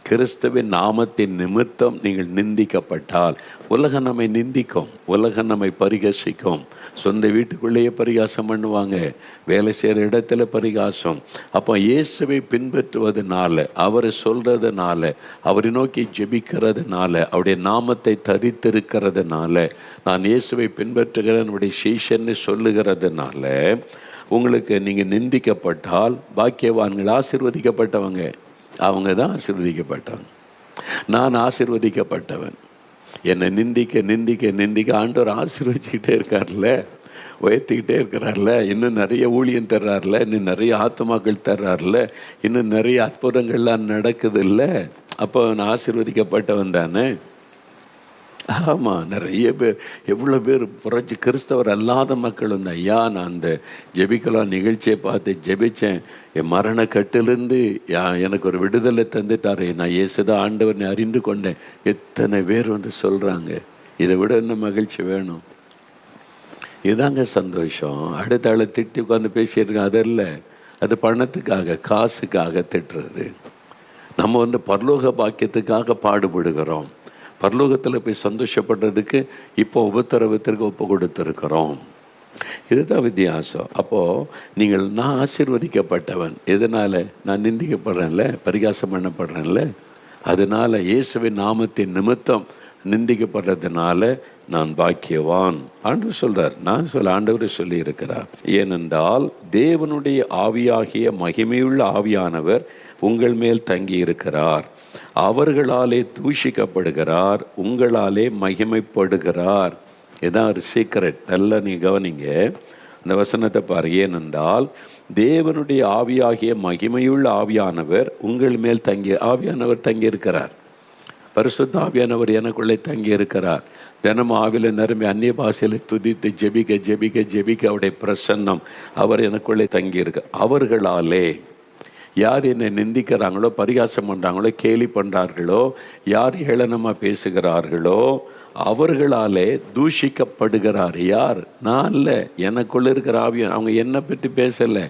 கிறிஸ்துவின் நாமத்தின் நிமித்தம் நீங்கள் நிந்திக்கப்பட்டால், உலகம் நம்மை நிந்திக்கும், உலகம் நம்மை பரிகாசிக்கும். சொந்த வீட்டுக்குள்ளேயே பரிகாசம் பண்ணுவாங்க, வேலை செய்கிற இடத்துல பரிகாசம். அப்போ இயேசுவை பின்பற்றுவதனால, அவரை சொல்கிறதுனால, அவரை நோக்கி ஜெபிக்கிறதுனால, அவருடைய நாமத்தை தரித்திருக்கிறதுனால, நான் இயேசுவை பின்பற்றுகிறேன், என்னுடைய சீஷன்னு சொல்லுகிறதுனால உங்களுக்கு நீங்கள் நிந்திக்கப்பட்டால் பாக்கியவான்கள். ஆசீர்வதிக்கப்பட்டவங்க அவங்க தான் ஆசீர்வதிக்கப்பட்டவன். நான் ஆசீர்வதிக்கப்பட்டவன். என்னை நிந்திக்க நிந்திக்க நிந்திக்க ஆண்டவர் ஆசீர்வதிச்சுக்கிட்டே இருக்கார்ல, உயர்த்திக்கிட்டே இருக்கிறார்ல, இன்னும் நிறைய ஊழியம் தர்றார்ல, இன்னும் நிறைய ஆத்துமாக்கள் தர்றார்ல, இன்னும் நிறைய அற்புதங்கள்லாம் நடக்குது இல்லை. அப்போ நான் ஆசீர்வதிக்கப்பட்டவன் தானே. ஆமாம், நிறைய பேர், எவ்வளோ பேர் புரட்சி கிறிஸ்தவர் அல்லாத மக்களும் தான். ஐயா, நான் அந்த ஜெபிக்கலாம் நிகழ்ச்சியை பார்த்து ஜெபித்தேன், என் மரண கட்டிலிருந்து எனக்கு ஒரு விடுதலை தந்துட்டாரு, நான் இயேசுதான் ஆண்டவனை அறிந்து கொண்டேன். எத்தனை பேர் வந்து சொல்கிறாங்க. இதை விட என்ன மகிழ்ச்சி வேணும்? இதாங்க சந்தோஷம். அடுத்த ஆளை திட்டி உட்காந்து பேசியிருக்கேன், அதல்ல. அது பணத்துக்காக, காசுக்காக திட்டுறது. நம்ம வந்து பரலோக பாக்கியத்துக்காக பாடுபடுகிறோம். பரலோகத்தில் போய் சந்தோஷப்படுறதுக்கு இப்போ உபத்திரவத்திற்கு ஒப்பு கொடுத்துருக்கிறோம். இதுதான் வித்தியாசம். அப்போது நீங்கள், நான் ஆசீர்வதிக்கப்பட்டவன். எதனால்? நான் நிந்திக்கப்படுறேன்ல, பரிகாசம் பண்ணப்படுறேன்ல. அதனால் இயேசுவின் நாமத்தின் நிமித்தம் நிந்திக்கப்படுறதுனால நான் பாக்கியவான். ஆண்டவர் சொல்கிறார், ஆண்டவர் சொல்லி இருக்கிறார். ஏனென்றால் தேவனுடைய ஆவியாகிய மகிமையுள்ள ஆவியானவர் உங்கள் மேல் தங்கி இருக்கிறார். அவர்களாலே தூஷிக்கப்படுகிறார், உங்களாலே மகிமைப்படுகிறார். இதான் ஒரு சீக்ரெட். நல்லா நீ கவனிங்க இந்த வசனத்தை பாரு. ஏனென்றால் தேவனுடைய ஆவியாகிய மகிமையுள்ள ஆவியானவர் உங்கள் மேல் ஆவியானவர் தங்கி இருக்கிறார். பரிசுத்த ஆவியானவர் எனக்குள்ளே தங்கி இருக்கிறார். தினமும் ஆவில நிரம்பி அந்நிய பாஷையில துதித்து ஜெபிக்க ஜெபிக்க ஜெபிக்க அவருடைய பிரசன்னம் அவர் எனக்குள்ளே தங்கி இருக்கு. அவர்களாலே யார் என்னை நிந்திக்கிறாங்களோ, பரிகாசம் பண்ணுறாங்களோ, கேலி பண்ணுறார்களோ, யார் ஏளனமாக பேசுகிறார்களோ அவர்களாலே தூஷிக்கப்படுகிறார். யார்? நான் இல்லை, எனக்குள்ள இருக்கிற ஆவியான. அவங்க என்னை பற்றி பேசலை,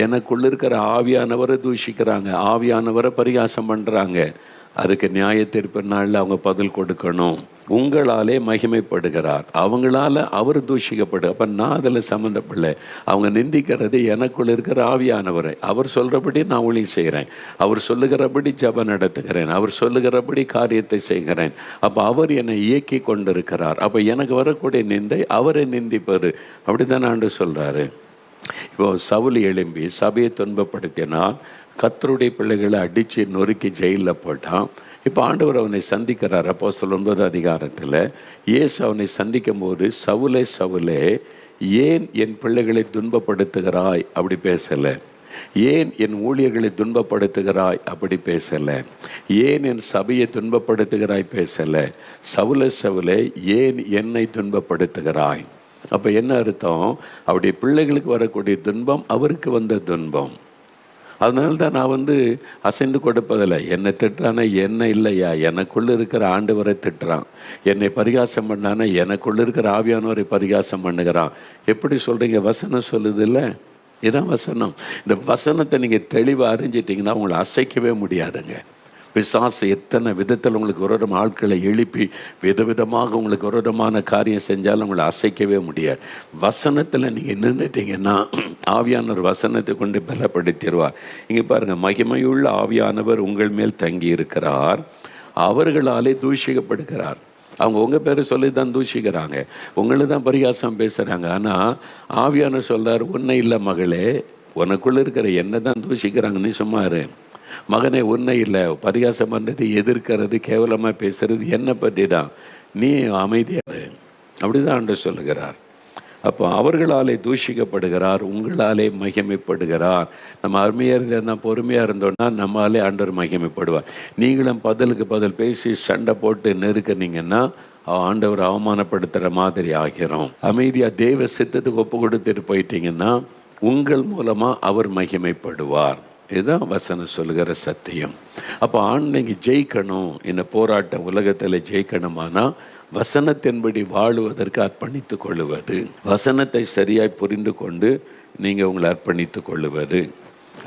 எனக்குள்ள இருக்கிற ஆவியானவரை தூஷிக்கிறாங்க, ஆவியானவரை பரிகாசம் பண்ணுறாங்க. அதுக்கு நியாய தீர்ப்பு நாளில் அவங்க பதில் கொடுக்கணும். உங்களாலே மகிமைப்படுகிறார், அவங்களால அவர் தூஷிக்கப்படு. அப்போ நான் அதில் சம்மந்தப்படல. அவங்க நிந்திக்கிறது எனக்குள்ள இருக்கிற ஆவியானவரை. அவர் சொல்கிறபடி நான் ஊழியம் செய்கிறேன், அவர் சொல்லுகிறபடி ஜெபம் நடத்துகிறேன், அவர் சொல்லுகிறபடி காரியத்தை செய்கிறேன். அப்போ அவர் என்னை இயக்கி கொண்டிருக்கிறார். அப்போ எனக்கு வரக்கூடிய நிந்தை அவரை நிந்திப்பார். அப்படி தான் ஆண்டு சொல்கிறாரு. இப்போ சவுல் எழும்பி சபையை துன்பப்படுத்தினால் கர்த்தருடைய பிள்ளைகளை அடித்து நொறுக்கி ஜெயிலில் போட்டான். இப்போ ஆண்டவர் அவனை சந்திக்கிறார். அப்போஸ்தலர் 9 அதிகாரத்தில் இயேசு அவனை சந்திக்கும் போது, சவுலே சவுலே, ஏன் என் பிள்ளைகளை துன்பப்படுத்துகிறாய் அப்படி பேசலை, ஏன் என் ஊழியர்களை துன்பப்படுத்துகிறாய் அப்படி பேசலை, ஏன் என் சபையை துன்பப்படுத்துகிறாய் பேசலை, சவுலே சவுலே ஏன் என்னை துன்பப்படுத்துகிறாய். அப்போ என்ன அர்த்தம்? அவருடைய பிள்ளைகளுக்கு வரக்கூடிய துன்பம் அவருக்கு வந்த துன்பம். அதனால தான் நான் அசைந்து கொடுப்பதில்லை. என்னை திட்டுறானா என்ன இல்லையா, எனக்குள்ளே இருக்கிற ஆண்டவரை திட்டுறான். என்னை பரிகாசம் பண்ணானா எனக்குள்ளே இருக்கிற ஆவியானவரை பரிகாசம் பண்ணுகிறான். எப்படி சொல்கிறீங்க? வசனம் சொல்லுது இல்லை, இதான் வசனம். இந்த வசனத்தை நீங்கள் தெளிவாக அறிஞ்சிட்டிங்கன்னா உங்களை அசைக்கவே முடியாதுங்க. பிசாசு எத்தனை விதத்தில் உங்களுக்கு விரோதமான ஆட்களை எழுப்பி விதவிதமாக உங்களுக்கு விரோதமான காரியம் செஞ்சாலும் உங்களை அசைக்கவே முடியாது. வசனத்தில் நீங்கள் நின்றுட்டீங்கன்னா ஆவியானவர் வசனத்தை கொண்டு பலப்படுத்திடுவார். இங்கே பாருங்கள், மகிமையுள்ள ஆவியானவர் உங்கள் மேல் தங்கி இருக்கிறார், அவர்களாலே தூஷிக்கப்படுகிறார். அவங்க உங்கள் பேரை சொல்லி தான் தூஷிக்கிறாங்க, உங்களை தான் பரிகாசம் பேசுகிறாங்க. ஆனால் ஆவியானவர் சொல்கிறார், உன்னை இல்லை மகளே, உனக்குள்ளே இருக்கிற என்ன தான் தூஷிக்கிறாங்க, நீ சும்மா இரு. மகனே, உன்னை இல்லை, பரிகாசம் பண்ணுறது, எதிர்க்கிறது, கேவலமாக பேசுறது என்னை பற்றி தான், நீ அமைதியாரு. அப்படி தான் ஆண்டவர் சொல்லுகிறார். அப்போ அவர்களாலே தூஷிக்கப்படுகிறார், உங்களாலே மகிமைப்படுகிறார். நம்ம அருமையாக இருந்தால் பொறுமையாக இருந்தோன்னா நம்மளாலே ஆண்டவர் மகிமைப்படுவார். நீங்களும் பதிலுக்கு பதில் பேசி சண்டை போட்டு நெருக்கினீங்கன்னா ஆண்டவர் அவமானப்படுத்துகிற மாதிரி ஆகிறோம். அமைதியாக தெய்வ சித்தத்துக்கு ஒப்பு கொடுத்துட்டு போயிட்டீங்கன்னா உங்கள் மூலமாக அவர் மகிமைப்படுவார். இதுதான் வசனம் சொல்லுகிற சத்தியம். அப்போ நீங்கள் ஜெயிக்கணும், இந்த போராட்ட உலகத்தில் ஜெயிக்கணுமானா வசனத்தின்படி வாழுவதற்கு அர்ப்பணித்து கொள்ளுவது, வசனத்தை சரியாய் புரிந்து கொண்டு நீங்கள் உங்களை அர்ப்பணித்து கொள்ளுவது.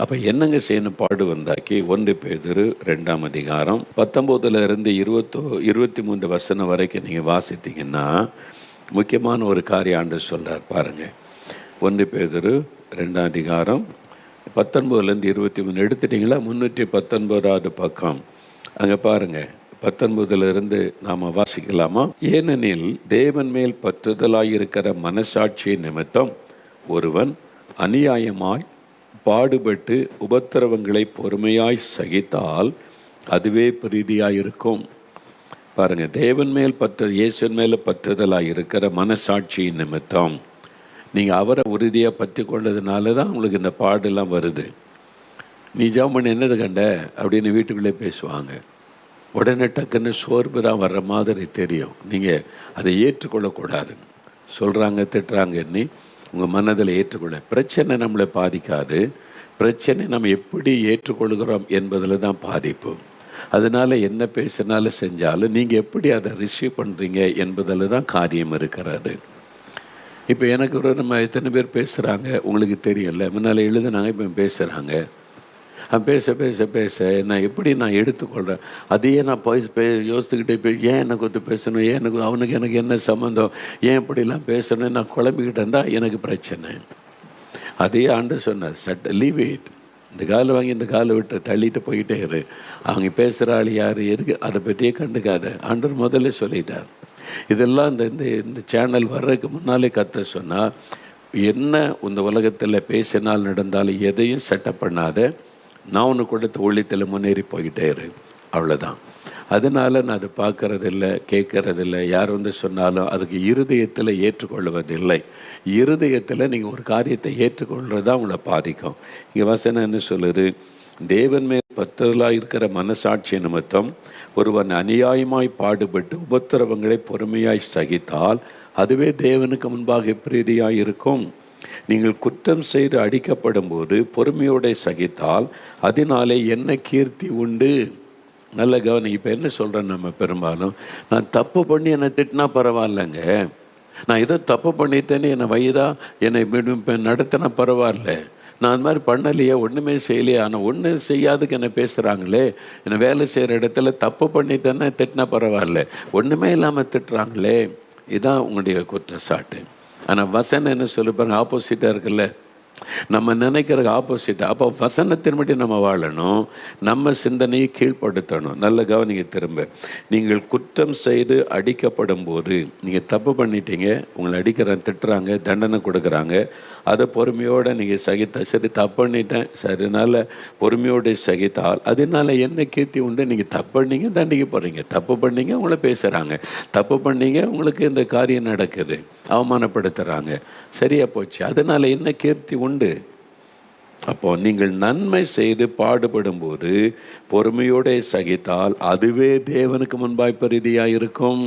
அப்போ என்னங்க செய்யணும்? பாடு வந்தாக்கி 1 பேதுரு 2 அதிகாரம் 19 23 வசனம் வரைக்கும் நீங்கள் வாசித்தீங்கன்னா முக்கியமான ஒரு காரியம் ஆண்டவர் சொல்கிறார் பாருங்கள். 1 பேதுரு 2 அதிகாரம் 19 23 எடுத்துட்டிங்களா? 319 பக்கம். அங்கே பாருங்கள், 19 நாம் வாசிக்கலாமா? ஏனெனில் தேவன் மேல் பற்றுதலாயிருக்கிற மனசாட்சி நிமித்தம் ஒருவன் அநியாயமாய் பாடுபட்டு உபத்திரவங்களை பொறுமையாய் சகித்தால் அதுவே பிரீதியாயிருக்கும். பாருங்கள், தேவன் மேல் இயேசுவின் மேலே பற்றுதலாயிருக்கிற மனசாட்சி நிமித்தம் நீங்கள் அவரை உறுதியாக பற்றி கொண்டதுனால தான் உங்களுக்கு இந்த பாடெல்லாம் வருது. நீ ஜெபம் பண்ண என்னது கண்ட அப்படின்னு வீட்டுக்குள்ளே பேசுவாங்க. உடனே டக்குன்னு சோர்வு தான் வர்ற மாதிரி தெரியும். நீங்கள் அதை ஏற்றுக்கொள்ளக்கூடாது. சொல்கிறாங்க, திட்டுறாங்கன்னு உங்கள் மனதில் ஏற்றுக்கொள்ள. பிரச்சனை நம்மளை பாதிக்காது, பிரச்சனை நம்ம எப்படி ஏற்றுக்கொள்கிறோம் என்பதில் தான் பாதிப்பு. அதனால் என்ன பேசினாலும் செஞ்சாலும் நீங்கள் எப்படி அதை ரிசீவ் பண்ணுறீங்க என்பதில் தான் காரியம் இருக்கிறது. இப்போ எனக்கு நம்ம எத்தனை பேர் பேசுகிறாங்க உங்களுக்கு தெரியல. முன்னால் எழுதுனாங்க, இப்போ பேசுகிறாங்க. பேச பேச பேச நான் எப்படி நான் எடுத்துக்கொள்கிறேன், அதையே நான் யோசித்துக்கிட்டே ஏன் எனக்கு பேசணும், ஏன் அவனுக்கு எனக்கு என்ன சம்மந்தம், ஏன் இப்படிலாம் பேசணும், நான் குழம்பிக்கிட்டு இருந்தால் எனக்கு பிரச்சனை. அதையே ஆண்டு சொன்னார், லீவ் இட், இந்த காலை வாங்கி இந்த காலை விட்டு தள்ளிட்டு போயிட்டே இரு. அவங்க பேசுகிற ஆள் யார் எதுக்கு அதை பற்றியே கண்டுக்காத. ஆண்டவர் முதல்ல சொல்லிட்டார். இதெல்லாம் இந்த சேனல் வர்றதுக்கு முன்னாலே கத்த சொன்னால், என்ன இந்த உலகத்தில் பேசினால் நடந்தாலும் எதையும் செட்டப் பண்ணாத, நான் ஒன்று கொடுத்த ஊழியத்தில் முன்னேறி போய்கிட்டே இரு, அவ்வளோதான். அதனால் நான் அதை பார்க்கறதில்லை, கேட்கறதில்லை. யார் சொன்னாலும் அதுக்கு இருதயத்தில் ஏற்றுக்கொள்வதில்லை. இருதயத்தில் நீங்கள் ஒரு காரியத்தை ஏற்றுக்கொள்கிறது தான் உங்களை பாதிக்கும். இங்கே வசனம் என்ன சொல்லுது? தேவன் மேல் பற்றுதலாக இருக்கிற மனசாட்சி நிமித்தம் ஒருவன் அநியாயமாய் பாடுபட்டு உபத்திரவங்களை பொறுமையாய் சகித்தால் அதுவே தேவனுக்கு முன்பாக பிரீதியாய் இருக்கும். நீங்கள் குற்றம் செய்து அடிக்கப்படும் போது பொறுமையோடு சகித்தால் அதனாலே என்ன கீர்த்தி உண்டு? நல்ல கவனி. இப்போ என்ன சொல்கிறேன், நம்ம பெரும்பாலும் நான் தப்பு பண்ணி என்னை திட்டினா பரவாயில்லைங்க, நான் ஏதோ தப்பு பண்ணிட்டேன்னு என்னை வயதா என்னை நடத்தினா பரவாயில்ல, நான் அந்த மாதிரி பண்ணலையே, ஒன்றுமே செய்யலையே, ஆனால் ஒன்றும் செய்யாதுக்கு என்ன பேசுகிறாங்களே, என்னை வேலை செய்கிற இடத்துல தப்பு பண்ணிட்டேன்னா திட்டினா பரவாயில்ல, ஒன்றுமே இல்லாமல் திட்டுறாங்களே, இதுதான் உங்களுடைய குற்றச்சாட்டு. ஆனால் வசனம் என்ன சொல்லுப்பாங்க, ஆப்போசிட்டாக இருக்குல்ல, நம்ம நினைக்கிற ஆப்போசிட். அப்போ வசனத்தின்படி நம்ம வாழணும், நம்ம சிந்தனையை கீழ்ப்படுத்தணும். நல்ல கவனிங்க. திரும்ப நீங்கள் குற்றம் செய்து அடிக்கப்படும் போது, நீங்கள் தப்பு பண்ணிட்டீங்க, உங்களை திட்டுறாங்க, தண்டனை கொடுக்குறாங்க, அதை பொறுமையோடு நீங்கள் சகித்த, சரி தப்பு பண்ணிட்டேன், சரி நல்ல பொறுமையோடு சகித்தால் அதனால என்ன கீர்த்தி உண்டு? நீங்கள் தப்பு பண்ணீங்க, தண்டிக்க போகிறீங்க, தப்பு பண்ணீங்க, உங்களை பேசுகிறாங்க, தப்பு பண்ணீங்க, உங்களுக்கு இந்த காரியம் நடக்குது, அவமானப்படுத்துகிறாங்க, சரியா போச்சு, அதனால் என்ன கீர்த்தி உண்டு? அப்போ நீங்கள் நன்மை செய்து பாடுபடும் போது பொறுமையோடு சகித்தால் அதுவே தேவனுக்கு முன்பாய் பிரீதியாக இருக்கும்.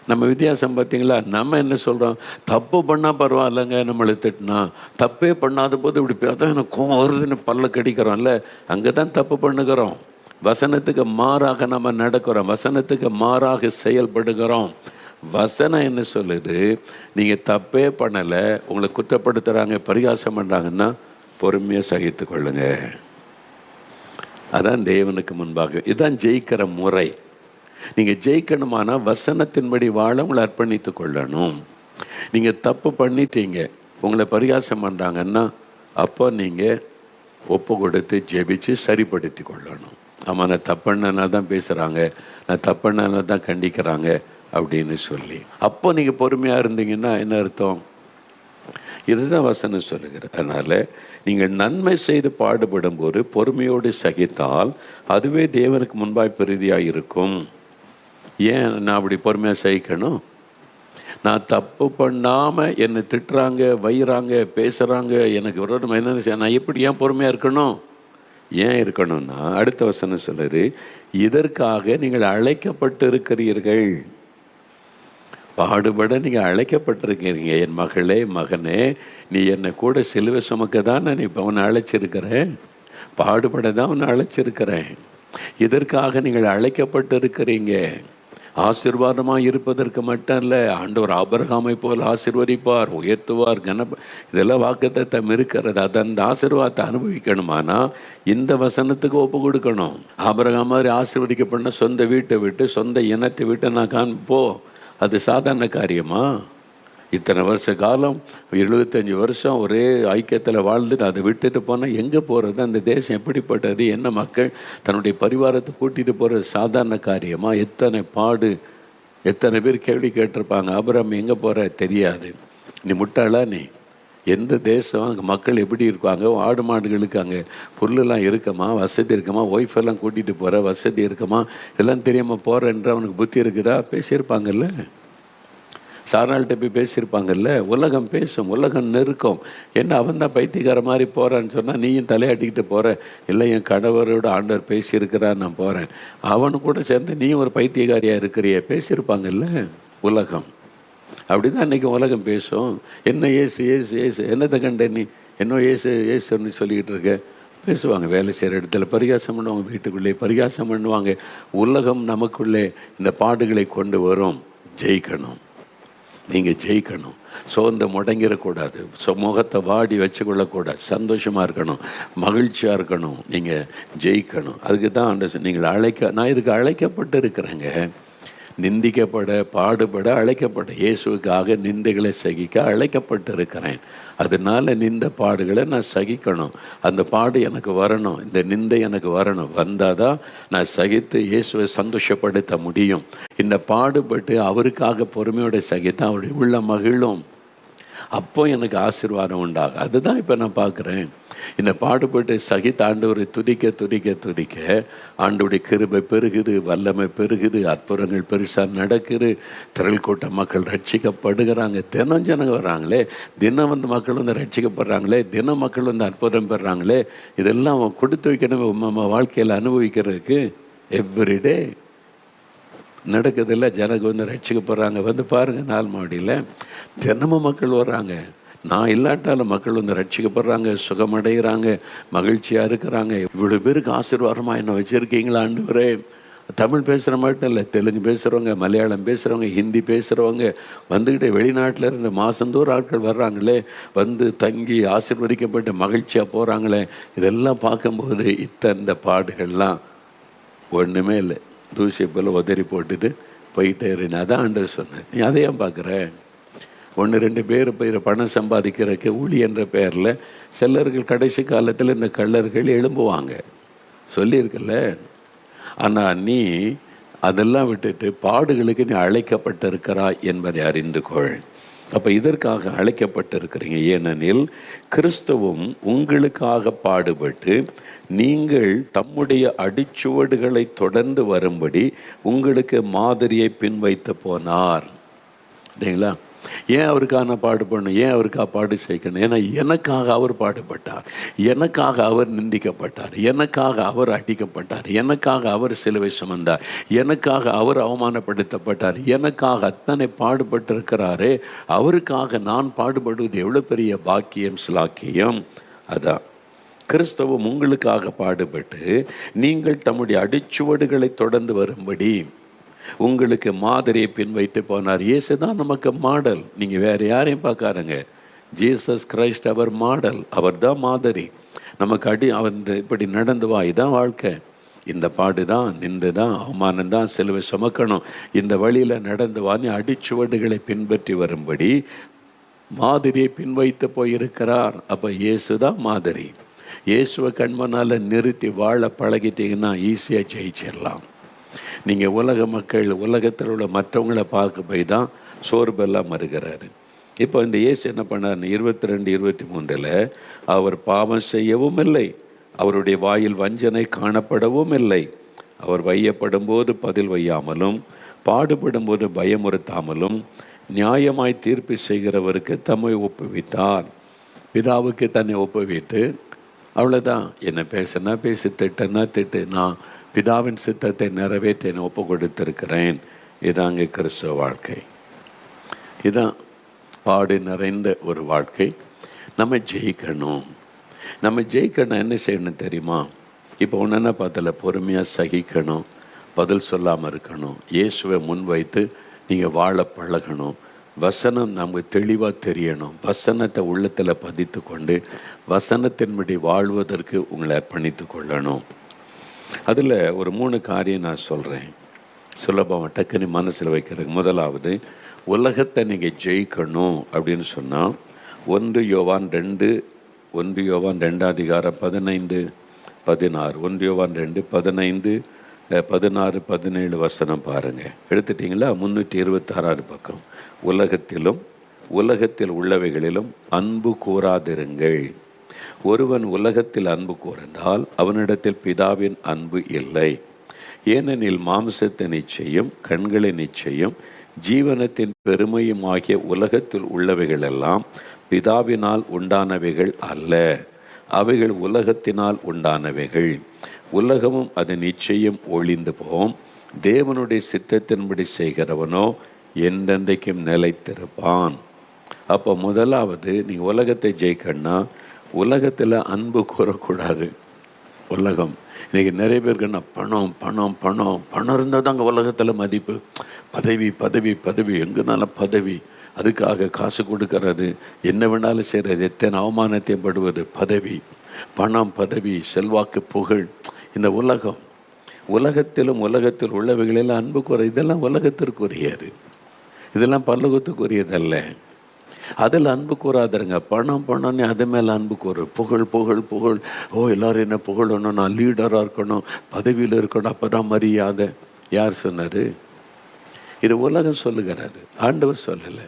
நம்ம வித்தியாசம் பார்த்தீங்களா? நம்ம என்ன சொல்கிறோம், தப்பு பண்ணால் பரவாயில்லைங்க, நம்மளை திட்டினா, தப்பே பண்ணாத போது இப்படி பார்த்தா எனக்கு கோவம் வருதுன்னு பல்ல கடிக்கிறோம்ல, அங்கே தான் தப்பு பண்ணுகிறோம். வசனத்துக்கு மாறாக நம்ம நடக்கிறோம், வசனத்துக்கு மாறாக செயல்படுகிறோம். வசனம் என்ன சொல்லுது, நீங்கள் தப்பே பண்ணலை, உங்களை குற்றப்படுத்துகிறாங்க, பரிகாசம் பண்ணுறாங்கன்னா பொறுமையாக சகித்து கொள்ளுங்க. அதான் தேவனுக்கு முன்பாக. இதுதான் ஜெயிக்கிற முறை. நீங்கள் ஜெயிக்கணுமானா வசனத்தின்படி வாழ உங்களை அர்ப்பணித்து கொள்ளணும். நீங்கள் தப்பு பண்ணிட்டீங்க, உங்களை பரிகாசம் பண்ணுறாங்கன்னா அப்போ நீங்கள் ஒப்பு கொடுத்து ஜெபிச்சு சரிப்படுத்தி கொள்ளணும். ஆமாம், நான் தப்புனால தான் பேசுகிறாங்க, நான் தப்புனால தான் கண்டிக்கிறாங்க அப்படின்னு சொல்லி, அப்போ நீங்கள் பொறுமையாக இருந்தீங்கன்னா என்ன அர்த்தம்? இதுதான் வசனம் சொல்லுகிற. அதனால் நீங்கள் நன்மை செய்து பாடுபடும் போது பொறுமையோடு சகித்தால் அதுவே தேவனுக்கு முன்பாய் பிரீதியாக இருக்கும். ஏன் நான் அப்படி பொறுமையாக சகிக்கணும்? நான் தப்பு பண்ணாமல் என்னை திட்டுறாங்க, வைகிறாங்க, பேசுகிறாங்க, எனக்கு விரோதம் என்ன, நான் எப்படி ஏன் பொறுமையாக இருக்கணும்? ஏன் இருக்கணும்னா அடுத்த வசனம் சொல்லுது, இதற்காக நீங்கள் அழைக்கப்பட்டு இருக்கிறீர்கள். பாடுபட நீங்கள் அழைக்கப்பட்டிருக்கிறீங்க. என் மகளே, மகனே, நீ என்னை கூட சிலுவை சுமக்க தான் நான் இப்போ அவனை அழைச்சிருக்கிறேன், பாடுபட தான் அவனை அழைச்சிருக்கிறேன். இதற்காக நீங்கள் அழைக்கப்பட்டு இருக்கிறீங்க. ஆசீர்வாதமாக இருப்பதற்கு மட்டும் இல்லை, ஆண்டவர் ஆபிரகாமை போல் ஆசீர்வதிப்பார், உயர்த்துவார், இதெல்லாம் வாக்குத்தத்தம் இருக்கிறது. அதை அந்த ஆசீர்வாதத்தை அனுபவிக்கணுமானா இந்த வசனத்துக்கு ஒப்பு கொடுக்கணும். ஆபிரகாம் மாதிரி ஆசீர்வதிக்கப்பட்ட சொந்த வீட்டை விட்டு, சொந்த இனத்தை விட்டு நான் காண்போ, அது சாதாரண காரியமா? இத்தனை வருஷ காலம் 75 வருஷம் ஒரே ஐக்கியத்தில் வாழ்ந்துட்டு அதை விட்டுட்டு போனால் எங்கே போகிறது? அந்த தேசம் எப்படிப்பட்டது? என்ன மக்கள் தன்னுடைய பரிவாரத்தை கூட்டிகிட்டு போகிறது சாதாரண காரியமா? எத்தனை பாடு, எத்தனை பேர் கேள்வி கேட்டிருப்பாங்க, ஆபிரகாம் எங்கே போகிற தெரியாது, நீ முட்டாளா, நீ எந்த தேசம், அங்கே மக்கள் எப்படி இருக்காங்க, ஆடு மாடுகளுக்கு அங்கே புல்லெல்லாம் இருக்குமா, வசதி இருக்குமா, ஒய்ஃபெல்லாம் கூட்டிகிட்டு போகிற வசதி இருக்குமா, இதெல்லாம் தெரியாமல் போகிறன்ற அவனுக்கு புத்தி இருக்குதா? பேசியிருப்பாங்கல்ல, சாராள்கிட்ட போய் பேசியிருப்பாங்கல்ல. உலகம் பேசும், உலகம் நெருக்கம். என்ன அவன் தான் பைத்தியக்கார மாதிரி போகிறான்னு சொன்னால் நீயும் தலையாட்டிக்கிட்டு போகிற, இல்லை என் கணவரோட ஆண்டவர் பேசியிருக்கிறார், நான் போகிறேன், அவனு கூட சேர்ந்து நீயும் ஒரு பைத்தியக்காரியாக இருக்கிறிய, பேசியிருப்பாங்கல்ல உலகம். அப்படி தான் இன்றைக்கி உலகம் பேசும். என்ன ஏசு ஏசு ஏசு, என்னத்தை கண்ட நீ, என்ன ஏசு ஏசுன்னு சொல்லிக்கிட்டு இருக்க, பேசுவாங்க. வேலை செய்கிற இடத்துல பரிகாசம் பண்ணுவாங்க, வீட்டுக்குள்ளே பரிகாசம் பண்ணுவாங்க. உலகம் நமக்குள்ளே இந்த பாடுகளை கொண்டு வரும். ஜெயிக்கணும், நீங்கள் ஜெயிக்கணும். சோர்ந்து முடங்கிடக்கூடாது, முகத்தை வாடி வச்சுக்கொள்ளக்கூடாது, சந்தோஷமாக இருக்கணும், மகிழ்ச்சியாக இருக்கணும், நீங்கள் ஜெயிக்கணும். அதுக்கு தான் நீங்கள் நான் இதுக்கு அழைக்கப்பட்டு இருக்கிறேங்க. நிந்திக்கப்பட, பாடுபட அழைக்கப்பட்ட, இயேசுக்காக நிந்தைகளை சகிக்க அழைக்கப்பட்டு இருக்கிறேன். அதனால் நிந்த பாடுகளை நான் சகிக்கணும். அந்த பாடு எனக்கு வரணும், இந்த நிந்தை எனக்கு வரணும். வந்தால் தான் நான் சகித்து இயேசுவை சந்தோஷப்படுத்த முடியும். இந்த பாடுபட்டு அவருக்காக பொறுமையோட சகித்து அவருடைய உள்ள மகிழும். அப்போ எனக்கு ஆசீர்வாதம் உண்டாகும். அதுதான் இப்போ நான் பார்க்குறேன். இந்த பாடுபட்டு சகித்த ஆண்டவரை துதிக்க துதிக்க துதிக்க ஆண்டவருடைய கிருபை பெருகுது, வல்லமை பெருகுது, அற்புதங்கள் பெருசாக நடக்குது, திரள் கூட்ட மக்கள் ரட்சிக்கப்படுகிறாங்க. தினம் ஜனங்க வர்றாங்களே, தினம் வந்து மக்கள் வந்து ரட்சிக்கப்படுறாங்களே, தினம் மக்கள் வந்து அற்புதம் பெறுறாங்களே. இதெல்லாம் கொடுத்து வைக்கணும் நம்ம வாழ்க்கையில் அனுபவிக்கிறதுக்கு. எவ்ரிடே நடக்குதில்ல, ஜனங்க வந்து ரட்சிக்கப்படுறாங்க. வந்து பாருங்கள், நாள் மாடியில் தினமும் மக்கள் வர்றாங்க. நான் இல்லாட்டாலும் மக்கள் வந்து ரட்சிக்கப்படுறாங்க, சுகமடைகிறாங்க, மகிழ்ச்சியாக இருக்கிறாங்க. இவ்வளோ பேருக்கு ஆசீர்வாதமாக என்ன வச்சுருக்கீங்களா ஆண்டவரே? தமிழ் பேசுகிற மட்டும் இல்லை, தெலுங்கு பேசுகிறவங்க, மலையாளம் பேசுகிறவங்க, ஹிந்தி பேசுகிறவங்க வந்துக்கிட்டே வெளிநாட்டில் இருந்து மாதந்தோறும் ஆட்கள் வர்றாங்களே, வந்து தங்கி ஆசீர்வதிக்கப்பட்டு மகிழ்ச்சியாக போகிறாங்களே. இதெல்லாம் பார்க்கும்போது இந்த பாடுகள்லாம் ஒன்றுமே இல்லை, தூசியை போல் உதறி போட்டுட்டு போயிட்டே இருந்தேன். அதான் ஆண்டவர் சொன்னேன். நீ அதையும் பார்க்குற, 1-2 பேர் போய் பணம் சம்பாதிக்கிறதுக்கு ஊழி என்ற பெயரில் சிலர்கள் கடைசி காலத்தில் இந்த கள்ளர்கள் எழும்புவாங்க, சொல்லியிருக்கல. ஆனால் நீ அதெல்லாம் விட்டுட்டு பாடுகளுக்கு நீ அழைக்கப்பட்டிருக்கிறாய் என்பதை அறிந்து கொள். அப்போ இதற்காக அழைக்கப்பட்டிருக்கிறீங்க. ஏனெனில் கிறிஸ்துவும் உங்களுக்காக பாடுபட்டு நீங்கள் தம்முடைய அடிச்சுவடுகளை தொடர்ந்து வரும்படி உங்களுக்கு மாதிரியை பின்வைத்து போனார். சரிங்களா? ஏன் அவருக்காக பாடுபடணும்? ஏன் அவருக்காக பாடு செய்யணும்? ஏன்னா எனக்காக அவர் பாடுபட்டார், எனக்காக அவர் நிந்திக்கப்பட்டார், எனக்காக அவர் அடிக்கப்பட்டார், எனக்காக அவர் சிலுவை சுமந்தார், எனக்காக அவர் அவமானப்படுத்தப்பட்டார், எனக்காக அத்தனை பாடுபட்டிருக்கிறாரே. அவருக்காக நான் பாடுபடுவது எவ்வளோ பெரிய பாக்கியம், சிலாக்கியம். அதான் கிறிஸ்தவம் உங்களுக்காக பாடுபட்டு நீங்கள் தம்முடைய அடிச்சுவடுகளை தொடர்ந்து வரும்படி உங்களுக்கு மாதிரியை பின்வைத்து போனார். இயேசு தான் நமக்கு மாடல். நீங்கள் வேறு யாரையும் பார்க்காருங்க. ஜீசஸ் கிரைஸ்ட் அவர் மாடல், அவர் தான் மாதிரி. நமக்கு அவன் இப்படி நடந்து வா, இதான் வாழ்க்கை, இந்த பாடு தான், நின்று தான், அவமானம் தான், சிலுவை சுமக்கணும், இந்த வழியில் நடந்து வான்னு அடிச்சுவடுகளை பின்பற்றி வரும்படி மாதிரியை பின்வைத்து போயிருக்கிறார். அப்போ இயேசு தான் மாதிரி. இயேசுவை கண்மனால் நிறுத்தி வாழ பழகிட்டீங்கன்னா ஈஸியாக ஜெயிச்சிடலாம். நீங்கள் உலக மக்கள், உலகத்தில் உள்ள மற்றவங்களை பார்க்க போய் தான் சோர்பெல்லாம் மறுகிறாரு. இப்போ இந்த இயேசு என்ன பண்ணார்? 22-23 அவர் பாவம் செய்யவும் இல்லை, அவருடைய வாயில் வஞ்சனை காணப்படவும் இல்லை. அவர் வையப்படும் போது பதில் வையாமலும், பாடுபடும் போது பயமுறுத்தாமலும், நியாயமாய் தீர்ப்பு செய்கிறவருக்கு தம்மை ஒப்புவித்தார். பிதாவுக்கு தன்னை ஒப்புவித்து, அவ்வளோதான், என்ன பேசுனா பேசி, திட்டுனா திட்டு, நான் பிதாவின் சித்தத்தை நிறைவேற்ற ஒப்பு கொடுத்திருக்கிறேன். இதாங்க கிறிஸ்தவ வாழ்க்கை. இதான் பாடு நிறைந்த ஒரு வாழ்க்கை. நம்ம ஜெயிக்கணும். நம்ம ஜெயிக்கணும் என்ன செய்யணும் தெரியுமா? இப்போ ஒன்றுன்னா பார்த்தல, பொறுமையாக சகிக்கணும், பதில் சொல்லாமல் இருக்கணும், இயேசுவை முன் வைத்து நீங்கள் வாழ பழகணும். வசனம் நமக்கு தெளிவாக தெரியணும். வசனத்தை உள்ளத்தில் பதித்து கொண்டு வசனத்தின்படி வாழ்வதற்கு உங்களை அர்ப்பணித்து கொள்ளணும். அதில் ஒரு 3 காரியம் நான் சொல்கிறேன், சுலபமாக டக்குன்னு மனசில் வைக்கிறதுக்கு. முதலாவது, உலகத்தை நீங்கள் ஜெயிக்கணும் அப்படின்னு சொன்னால் 1 யோவான் 2 அதிகாரம் 15-16, 1 யோவான் 2:15, 16, 17 வசனம் பாருங்கள். எடுத்துட்டிங்களா? 326 பக்கம். உலகத்தில் உள்ளவைகளிலும் அன்பு கூறாதிருங்கள். ஒருவன் உலகத்தில் அன்பு கூர்ந்தால் அவனிடத்தில் பிதாவின் அன்பு இல்லை. ஏனெனில் மாம்சத்தின் இச்சையும் கண்களின் இச்சையும் ஜீவனத்தின் பெருமையும் ஆகிய உலகத்தில் உள்ளவைகளெல்லாம் பிதாவினால் உண்டானவைகள் அல்ல, அவைகள் உலகத்தினால் உண்டானவைகள். உலகமும் அதன் இச்சையும் ஒழிந்து போம், தேவனுடைய சித்தத்தின்படி செய்கிறவனோ என்றென்றைக்கும் நிலைத்திருப்பான். அப்போ முதலாவது, நீங்கள் உலகத்தை ஜெயிக்கணும்னா உலகத்தில் அன்பு கூறக்கூடாது. உலகம் இன்றைக்கி நிறைய பேருக்கு பணம் பணம் பணம் பணம் இருந்தால் தாங்க உலகத்தில் மதிப்பு. பதவி பதவி பதவி, எங்கேனாலும் பதவி, அதுக்காக காசு கொடுக்கறது, என்ன வேணாலும் செய்கிறது, எத்தனை அவமானத்தையும் படுவது. பதவி, பணம், பதவி, செல்வாக்கு, புகழ். இந்த உலகத்தில் உள்ளவைகளெல்லாம் அன்பு கூற, இதெல்லாம் உலகத்திற்குரியது, இதெல்லாம் பரலோகத்துக்குரியதல்ல. அதில் அன்பு கூறாதருங்க. பணம்னு அது மேலே அன்பு கூறு. புகழ் புகழ் புகழ், எல்லோரும் என்ன புகழணும், நான் லீடராக இருக்கணும், பதவியில் இருக்கணும், அப்போ தான் மரியாதை. யார் சொன்னார்? இது உலகம் சொல்லுகிறது, ஆண்டவர் சொல்லலை.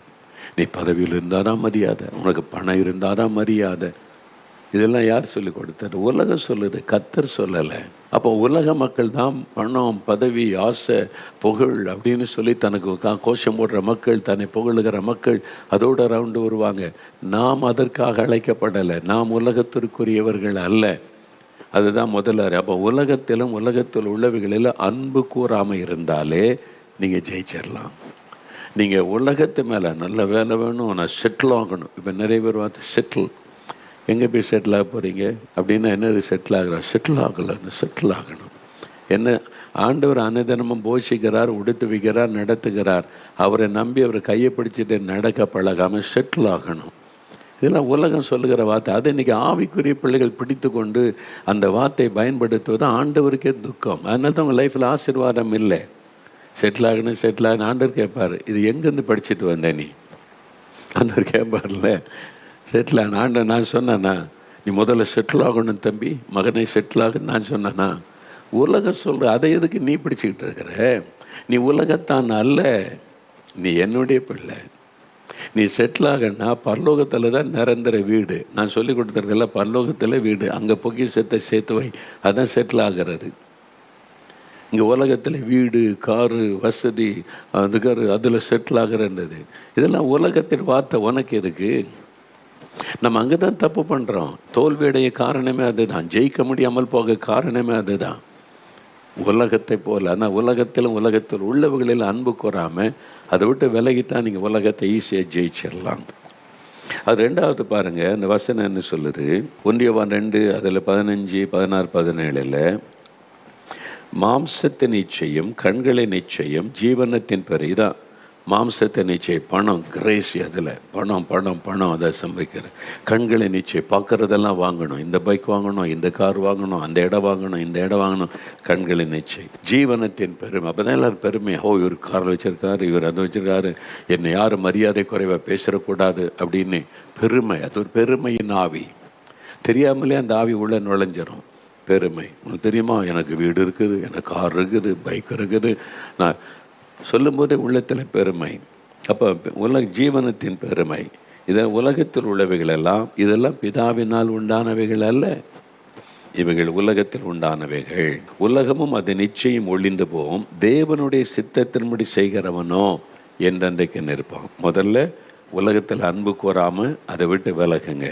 நீ பதவியில் இருந்தால் தான் மரியாதை, உனக்கு பணம் இருந்தால் தான் மரியாதை. இதெல்லாம் யார் சொல்லி கொடுத்தாரு? உலகம் சொல்லுது, கர்த்தர் சொல்லலை. அப்போ உலக மக்கள் தான் பணம், பதவி, ஆசை, புகழ் அப்படின்னு சொல்லி தனக்கு கோஷம் போடுற மக்கள், தன்னை புகழுகிற மக்கள் அதோட ரவுண்டு வருவாங்க. நாம் அதற்காக அழைக்கப்படலை, நாம் உலகத்திற்குரியவர்கள் அல்ல. அதுதான் முதல்ல. அப்போ உலகத்தில் உள்ளவைகளில் அன்பு கூறாமல் இருந்தாலே நீங்கள் ஜெயிச்சிடலாம். நீங்கள் உலகத்து மேலே நல்ல வேலை வேணும், நான் செட்டில் ஆகணும். இப்போ நிறைய பேர் பார்த்து செட்டில், எங்கே போய் செட்டில் ஆக போகிறீங்க அப்படின்னா என்னது செட்டில் ஆகிறா? செட்டில் ஆகணும். என்ன ஆண்டவர் அனுதினமும் போஷிக்கிறார், உடுத்து வைக்கிறார், நடத்துகிறார். அவரை நம்பி அவர் கையை பிடிச்சிட்டு நடக்க பழகாமல் செட்டில் ஆகணும். இதெல்லாம் உலகம் சொல்லுகிற வார்த்தை. அதை இன்றைக்கி ஆவிக்குரிய பிள்ளைகள் பிடித்து கொண்டு அந்த வார்த்தையை பயன்படுத்துவது ஆண்டவருக்கே துக்கம். அதனால தான் உங்கள் லைஃப்பில் ஆசீர்வாதம் இல்லை. செட்டில் ஆகணும் ஆண்டவர் கேட்பார், இது எங்கேருந்து படிச்சுட்டு வந்தேன் நீ? ஆண்டவர் கேட்பார்ல, செட்டில் ஆகணும். ஆண்டவர் நான் சொன்னேன்னா நீ முதல்ல செட்டில் ஆகணும் தம்பி, மகனை செட்டில் ஆகுன்னு நான் சொன்னேன்னா? உலகம் சொல்கிற அதை எதுக்கு நீ பிடிச்சிக்கிட்டு இருக்கிற? நீ உலகத்தான் அல்ல, நீ என்னுடைய பிள்ளை. நீ செட்டில் ஆகணும்னா பரலோகத்தில் தான் நிரந்தர வீடு. நான் சொல்லி கொடுத்துருக்கல, பரலோகத்தில் வீடு, அங்கே பொக்கிஷத்தை சேர்த்து வை, அதான் செட்டில் ஆகிறது. இங்கே உலகத்தில் வீடு, காரு, வசதி, அதில் செட்டில் ஆகிறன்றது இதெல்லாம் உலகத்தின் வார்த்தை. உனக்கு எதுக்கு? நம்ம அங்கே தான் தப்பு பண்ணுறோம். தோல்வியுடைய காரணமே அதுதான், ஜெயிக்க முடியாமல் போக காரணமே அதுதான். உலகத்தை போல். ஆனால் உலகத்தில் உள்ளவர்களில் அன்பு கூறாமல் அதை விட்டு விலகிட்டால் நீங்கள் உலகத்தை ஈஸியாக ஜெயிச்சிடலாம். அது ரெண்டாவது பாருங்கள், அந்த வசனம் என்ன சொல்லுது? 1 யோவான் 2 அதில் 15, 16, 17 மாம்சத்தின் நிச்சயம், கண்களின் நிச்சயம், ஜீவனத்தின் பெரு. இதான் மாம்சத்தின் நிச்சயம், பணம், கிரேசி, அதில் பணம் அதை சம்பாதிக்கிற. கண்களின் நிச்சயம், பார்க்குறதெல்லாம் வாங்கணும், இந்த பைக் வாங்கணும், இந்த கார் வாங்கணும், அந்த இடம் வாங்கணும், இந்த இடம் வாங்கணும், கண்களின் நிச்சயம். ஜீவனத்தின் பெருமை, அப்போ தான் எல்லோரும் பெருமை. இவர் கார் வச்சுருக்காரு, இவர் அதை வச்சுருக்காரு, என்னை யாரும் மரியாதை குறைவாக பேசிடக்கூடாது அப்படின்னு பெருமை. அது ஒரு பெருமையின் ஆவி. தெரியாமலே அந்த ஆவி உள்ளே நுழைஞ்சிரும். பெருமை. உனக்கு தெரியுமா, எனக்கு வீடு இருக்குது, எனக்கு கார் இருக்குது, பைக் இருக்குது, நான் சொல்லும்போதே உள்ளத்தில் பெருமை. அப்போ ஜீவனத்தின் பெருமை. இதன் உலகத்தில் உள்ளவைகள் எல்லாம், இதெல்லாம் பிதாவினால் உண்டானவைகள் அல்ல, இவைகள் உலகத்தில் உண்டானவைகள். உலகமும் அது நிச்சயம் ஒளிந்து போகும், தேவனுடைய சித்தத்தின்படி செய்கிறவனோ என்றென்றைக்கு நிற்பான். முதல்ல உலகத்தில் அன்பு கூறாமல் அதை விட்டு விலகுங்க.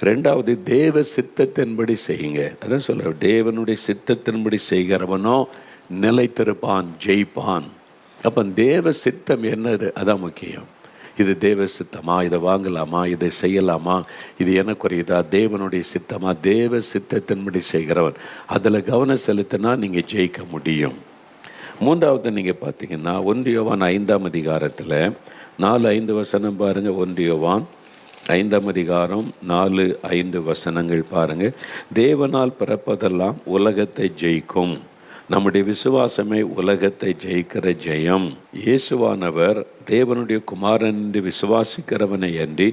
ரெண்டாவது, தேவ சித்தத்தின்படி செய்யுங்க. அதான் சொல்ல, தேவனுடைய சித்தத்தின்படி செய்கிறவனோ நிலைத்திருப்பான், ஜெயிப்பான். அப்போ தேவ சித்தம் என்னது? அதான் முக்கியம். இது தேவ சித்தமா, இதை வாங்கலாமா, இதை செய்யலாமா, இது எனக்குரியதா, தேவனுடைய சித்தமா? தேவ சித்தத்தின்படி செய்கிறவன், அதில் கவனம் செலுத்தினா நீங்கள் ஜெயிக்க முடியும். மூன்றாவது நீங்கள் பார்த்தீங்கன்னா 1 யோவான் 5ஆம் அதிகாரத்தில் 4-5 வசனம் பாருங்கள். 1 யோவான் 5ஆம் அதிகாரம் 4-5 வசனங்கள் பாருங்கள். தேவனால் பிறப்பதெல்லாம் உலகத்தை ஜெயிக்கும், நம்முடைய விசுவாசமே உலகத்தை ஜெயிக்கிற ஜெயம். இயேசுவானவர் தேவனுடைய குமாரன் என்று விசுவாசிக்கிறவனை அன்றி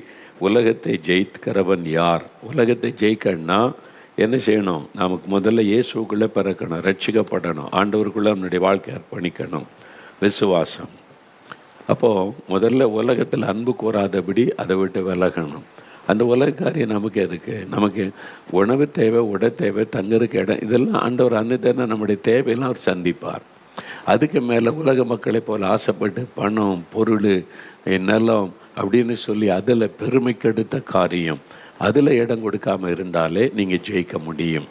உலகத்தை ஜெயிக்கிறவன் யார்? உலகத்தை ஜெயிக்கணும்னா என்ன செய்யணும்? நமக்கு முதல்ல இயேசுக்குள்ளே பிறக்கணும், ரட்சிக்கப்படணும், ஆண்டவருக்குள்ளே நம்முடைய வாழ்க்கை அர்ப்பணிக்கணும், விசுவாசம். அப்போது முதல்ல உலகத்தில் அன்பு கூறாதபடி அதை விட்டு விலகணும். அந்த உலக காரியம் நமக்கு எதுக்கு? நமக்கு உணவு தேவை, உடை தேவை, தங்கருக்கு இடம், இதெல்லாம் ஆண்டவர் அன்னைத்தானே நம்முடைய தேவையெல்லாம் அவர் சந்திப்பார். அதுக்கு மேலே உலக மக்களை போல் ஆசைப்பட்டு பணம், பொருள், நிலம் அப்படின்னு சொல்லி அதில் பெருமைக்கெடுத்த காரியம், அதில் இடம் கொடுக்காமல் இருந்தாலே நீங்கள் ஜெயிக்க முடியும்.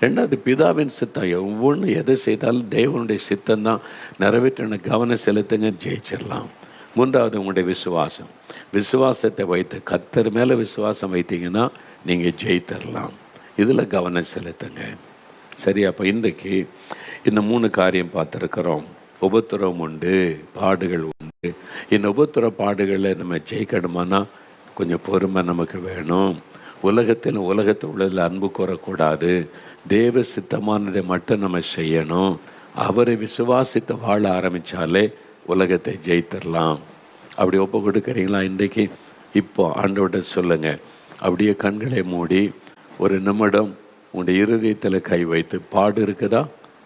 ரெண்டாவது, பிதாவின் சித்தம். ஒவ்வொன்றும் எதை செய்தாலும் தேவனுடைய சித்தம்தான் நிறைவேற்றின கவனம் செலுத்துங்க, ஜெயிச்சிடலாம். மூன்றாவது, உங்களுடைய விசுவாசம். விசுவாசத்தை வைத்து கர்த்தர் மேலே விசுவாசம் வைத்தீங்கன்னா நீங்கள் ஜெயித்தரலாம். இதில் கவனம் செலுத்துங்க. சரி, அப்போ இன்றைக்கு இந்த 3 காரியம் பார்த்துருக்குறோம். உபத்திரம் உண்டு, பாடுகள் உண்டு. இந்த உபத்திர பாடுகளை நம்ம ஜெயிக்கணுமானா கொஞ்சம் பொறுமை நமக்கு வேணும். உலகத்தில் உள்ளதில் அன்பு கூறக்கூடாது. தேவ சித்தமானதை மட்டும் நம்ம செய்யணும். அவரை விசுவாசித்து வாழ ஆரம்பித்தாலே உலகத்தை ஜெயித்தரலாம். அப்படி ஒப்பு கொடுக்குறீங்களா? இன்றைக்கு இப்போ ஆண்டவர்கிட்ட சொல்லுங்கள். அப்படியே கண்களை மூடி ஒரு நிமிடம் உங்களுடைய இருதயத்தில் கை வைத்து, பாடு இருக்குதா,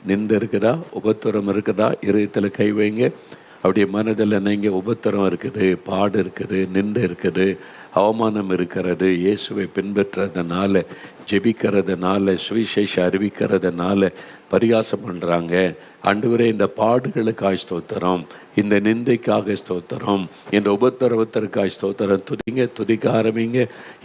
நிந்து இருக்குதா, உபத்திரம் இருக்குதா, இருதயத்தில் கை வைங்க. அவருடைய மனதில் நீங்கள் உபத்திரம் இருக்குது, பாடு இருக்குது, நிந்தை இருக்குது, அவமானம் இருக்கிறது. இயேசுவை பின்பற்றுறதுனால, ஜெபிக்கிறதுனால, சுவிசேஷ அறிவிக்கிறதுனால பரிகாசம் பண்ணுறாங்க. ஆண்டவரே, இந்த பாடுகளுக்காய் ஸ்தோத்திரம், இந்த நிந்தைக்காக ஸ்தோத்திரம், இந்த உபத்திரவத்திற்காய் ஸ்தோத்திரம். துதிக்க ஆரம்பிங்க.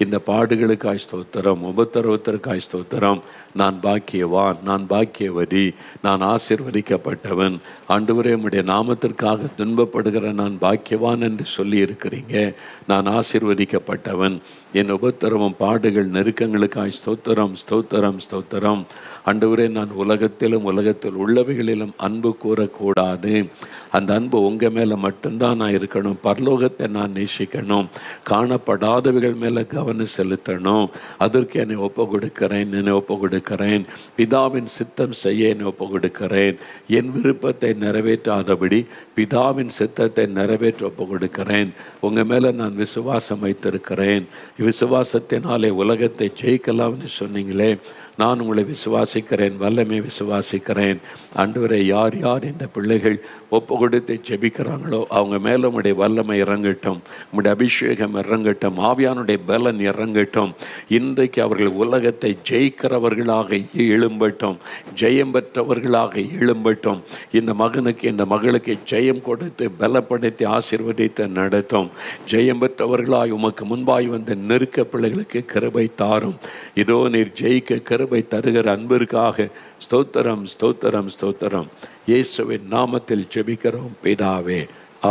இந்த பாடுகளுக்காய் ஸ்தோத்திரம், உபத்திரவத்திற்காய் ஸ்தோத்திரம். நான் பாக்கியவான், நான் பாக்கியவதி, நான் ஆசீர்வதிக்கப்பட்டவன். ஆண்டவரே, உம்முடைய நாமத்திற்காக துன்பப்படுகிற நான் பாக்கியவான் என்று சொல்லி இருக்கிறீங்க. நான் ஆசீர்வதிக்கப்பட்டவன். என் உபத்திரவம், பாடுகள், நெருக்கங்களுக்காய் ஸ்தோத்திரம், ஸ்தோத்திரம், ஸ்தோத்திரம். ஆண்டவரே, நான் உலகத்தில் உள்ளவைகளிலும் அன்பு கூறக்கூடாது. அந்த அன்பு உங்கள் மேலே மட்டும்தான் நான் இருக்கணும். பரலோகத்தை நான் நேசிக்கணும். காணப்படாதவைகள் மேலே கவனம் செலுத்தணும். அதற்கு என்னை ஒப்பு கொடுக்கிறேன். பிதாவின் சித்தம் செய்ய என்னை ஒப்பு கொடுக்கிறேன். என் விருப்பத்தை நிறைவேற்றாதபடி பிதாவின் சித்தத்தை நிறைவேற்ற ஒப்பு கொடுக்கிறேன். உங்கள் மேலே நான் விசுவாசம் வைத்திருக்கிறேன். விசுவாசத்தினாலே உலகத்தை ஜெயிக்கலாம்னு சொன்னீங்களே, நான் உங்களை விசுவாசிக்கிறேன், வல்லமை விசுவாசிக்கிறேன். ஆண்டவரே, யார் யார் இந்த பிள்ளைகள் ஒப்பு கொடுத்து ஜெபிக்கிறாங்களோ அவங்க மேலே உம்முடைய வல்லமை இறங்கட்டும், உம்முடைய அபிஷேகம் இறங்கட்டும், ஆவியானுடைய பலன் இறங்கட்டும். இன்றைக்கு அவர்கள் உலகத்தை ஜெயிக்கிறவர்களாக எழும்பட்டும், ஜெயம் பெற்றவர்களாக எழும்பட்டும். இந்த மகனுக்கு, இந்த மகளுக்கு ஜெயம் கொடுத்து பலப்படுத்தி ஆசீர்வதித்து நடத்தும். ஜெயம் பெற்றவர்களாய் உமக்கு முன்பாய் வந்த நெருக்க பிள்ளைகளுக்கு கிருபை தாரும். இதோ நீர் ஜெயிக்க கிருபை தருகிற அன்பிற்காக ஸ்தோத்திரம், ஸ்தோத்திரம், ஸ்தோத்திரம். இயேசுவின் நாமத்தில் ஜெபிக்கிறோம் பிதாவே.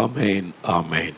ஆமேன், ஆமேன்.